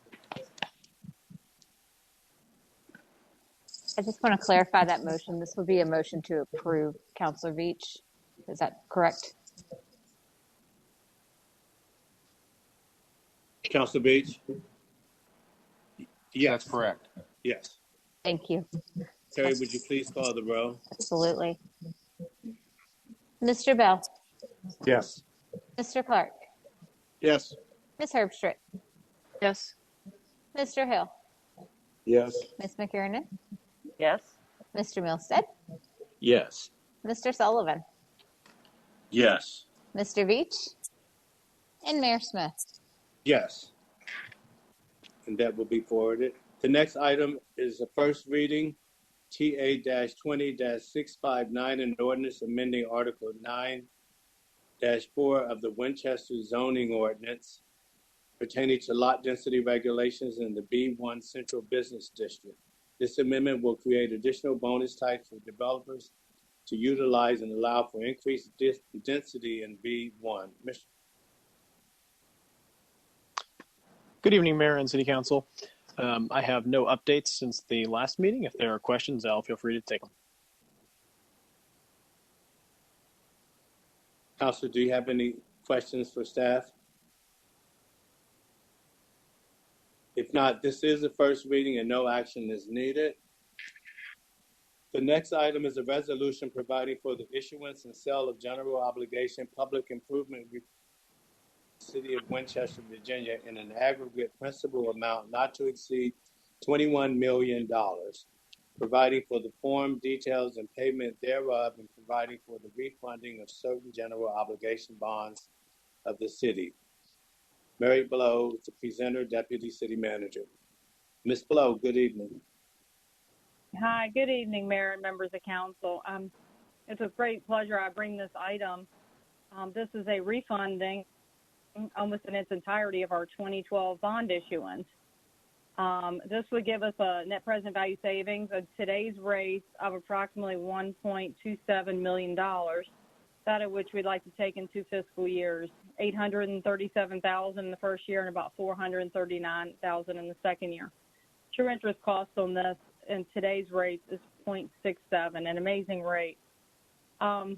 I just want to clarify that motion. This would be a motion to approve, Councilor Veach. Is that correct? Councilor Beach? Yes, that's correct. Yes. Thank you. Carrie, would you please call the roll? Absolutely. Mr. Bell? Yes. Mr. Clark? Yes. Ms. Herbstritt? Yes. Mr. Hill? Yes. Ms. McKiernan? Yes. Mr. Milstead? Yes. Mr. Sullivan? Yes. Mr. Veach? And Mayor Smith? Yes. And that will be forwarded. The next item is the first reading, TA-20-659, an ordinance amending Article 9-4 of the Winchester zoning ordinance pertaining to lot density regulations in the B1 Central Business District. This amendment will create additional bonus types for developers to utilize and allow for increased density in B1. Good evening, Mayor and City Council. I have no updates since the last meeting. If there are questions, I'll feel free to take them. Councilor, do you have any questions for staff? If not, this is the first reading and no action is needed. The next item is a resolution providing for the issuance and sale of general obligation public improvement City of Winchester, Virginia, in an aggregate principal amount not to exceed $21 million, providing for the form, details, and payment thereof, and providing for the refunding of certain general obligation bonds of the city. Mary Blow, the presenter, Deputy City Manager. Ms. Blow, good evening. Hi, good evening, Mayor and members of council. It's a great pleasure I bring this item. This is a refunding almost in its entirety of our 2012 bond issuance. This would give us a net present value savings at today's rate of approximately $1.27 million, that of which we'd like to take in 2 fiscal years, $837,000 in the first year and about $439,000 in the second year. True interest cost on this in today's rate is 0.67, an amazing rate. So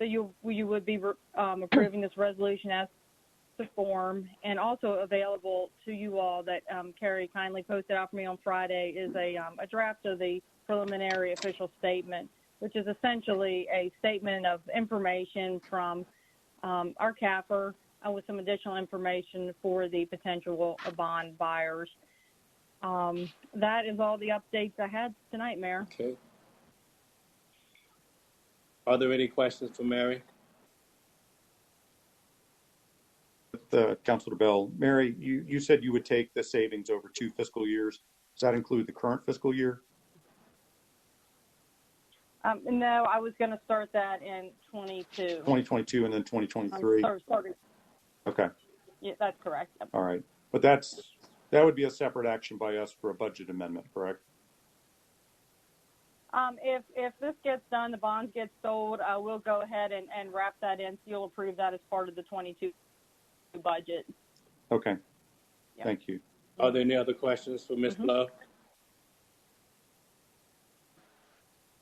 you would be approving this resolution as the form, and also available to you all that Carrie kindly posted out for me on Friday is a draft of the preliminary official statement, which is essentially a statement of information from our CAFR with some additional information for the potential bond buyers. That is all the updates I had tonight, Mayor. Okay. Are there any questions for Mary? Councilor Bell, Mary, you said you would take the savings over 2 fiscal years. Does that include the current fiscal year? No, I was going to start that in 22. 2022 and then 2023? Sorry. Okay. Yeah, that's correct. Yep. All right. But that would be a separate action by us for a budget amendment, correct? If this gets done, the bonds get sold, we'll go ahead and wrap that in. So you'll approve that as part of the 22 budget. Okay. Yep. Thank you. Are there any other questions for Ms. Blow?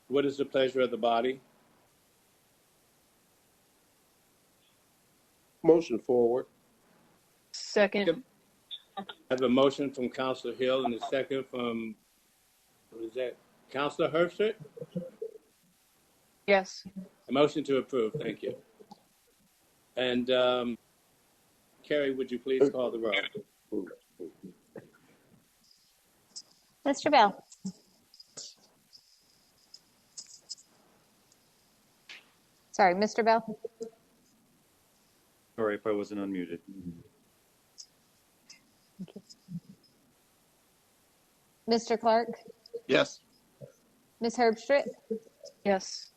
What is the pleasure of the body? Motion forward. Second. I have a motion from Councilor Hill and a second from, what is that, Councilor Herbstreit? Yes. A motion to approve. Thank you. And Carrie, would you please call the roll? Mr. Bell. Sorry, Mr. Bell. Sorry if I wasn't unmuted. Thank you. Mr. Clark. Yes. Ms. Herbstreit. Yes.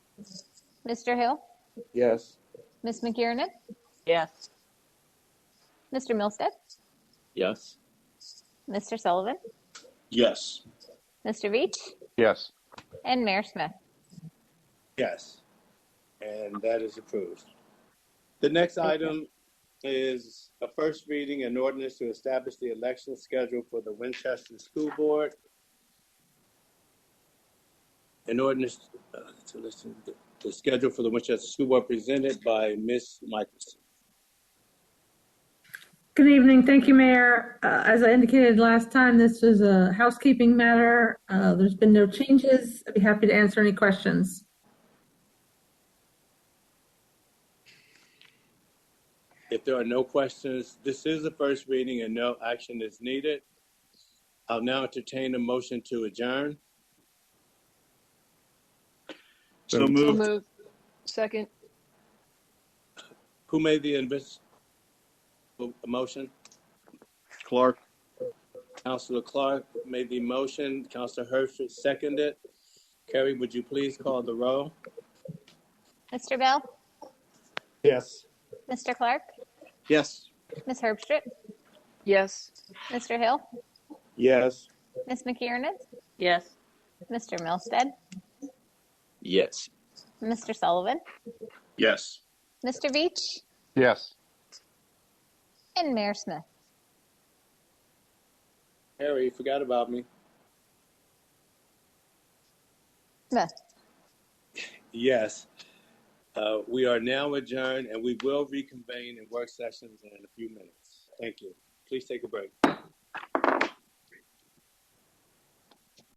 Mr. Hill. Yes. Ms. McKiernan. Yes. Mr. Milstead. Yes. Mr. Sullivan. Yes. Mr. Veach. Yes. And Mayor Smith. Yes. And that is approved. The next item is a first reading and ordinance to establish the election schedule for the Winchester School Board. An ordinance to listen to the schedule for the Winchester School Board presented by Ms. Michelson. Good evening. Thank you, Mayor. As I indicated last time, this is a housekeeping matter. There's been no changes. I'd be happy to answer any questions. If there are no questions, this is the first reading and no action is needed. I'll now entertain a motion to adjourn. So moved. So moved. Second. Who made the motion? Clark. Councilor Clark made the motion. Councilor Herbstreit seconded. Carrie, would you please call the roll? Mr. Bell. Yes. Mr. Clark. Yes. Ms. Herbstreit. Yes. Mr. Hill. Yes. Ms. McKiernan. Yes. Mr. Milstead. Yes. Mr. Sullivan. Yes. Mr. Veach. Yes. And Mayor Smith. Harry, you forgot about me. Smith. Yes. We are now adjourned and we will reconvene in work sessions in a few minutes. Thank you. Please take a break.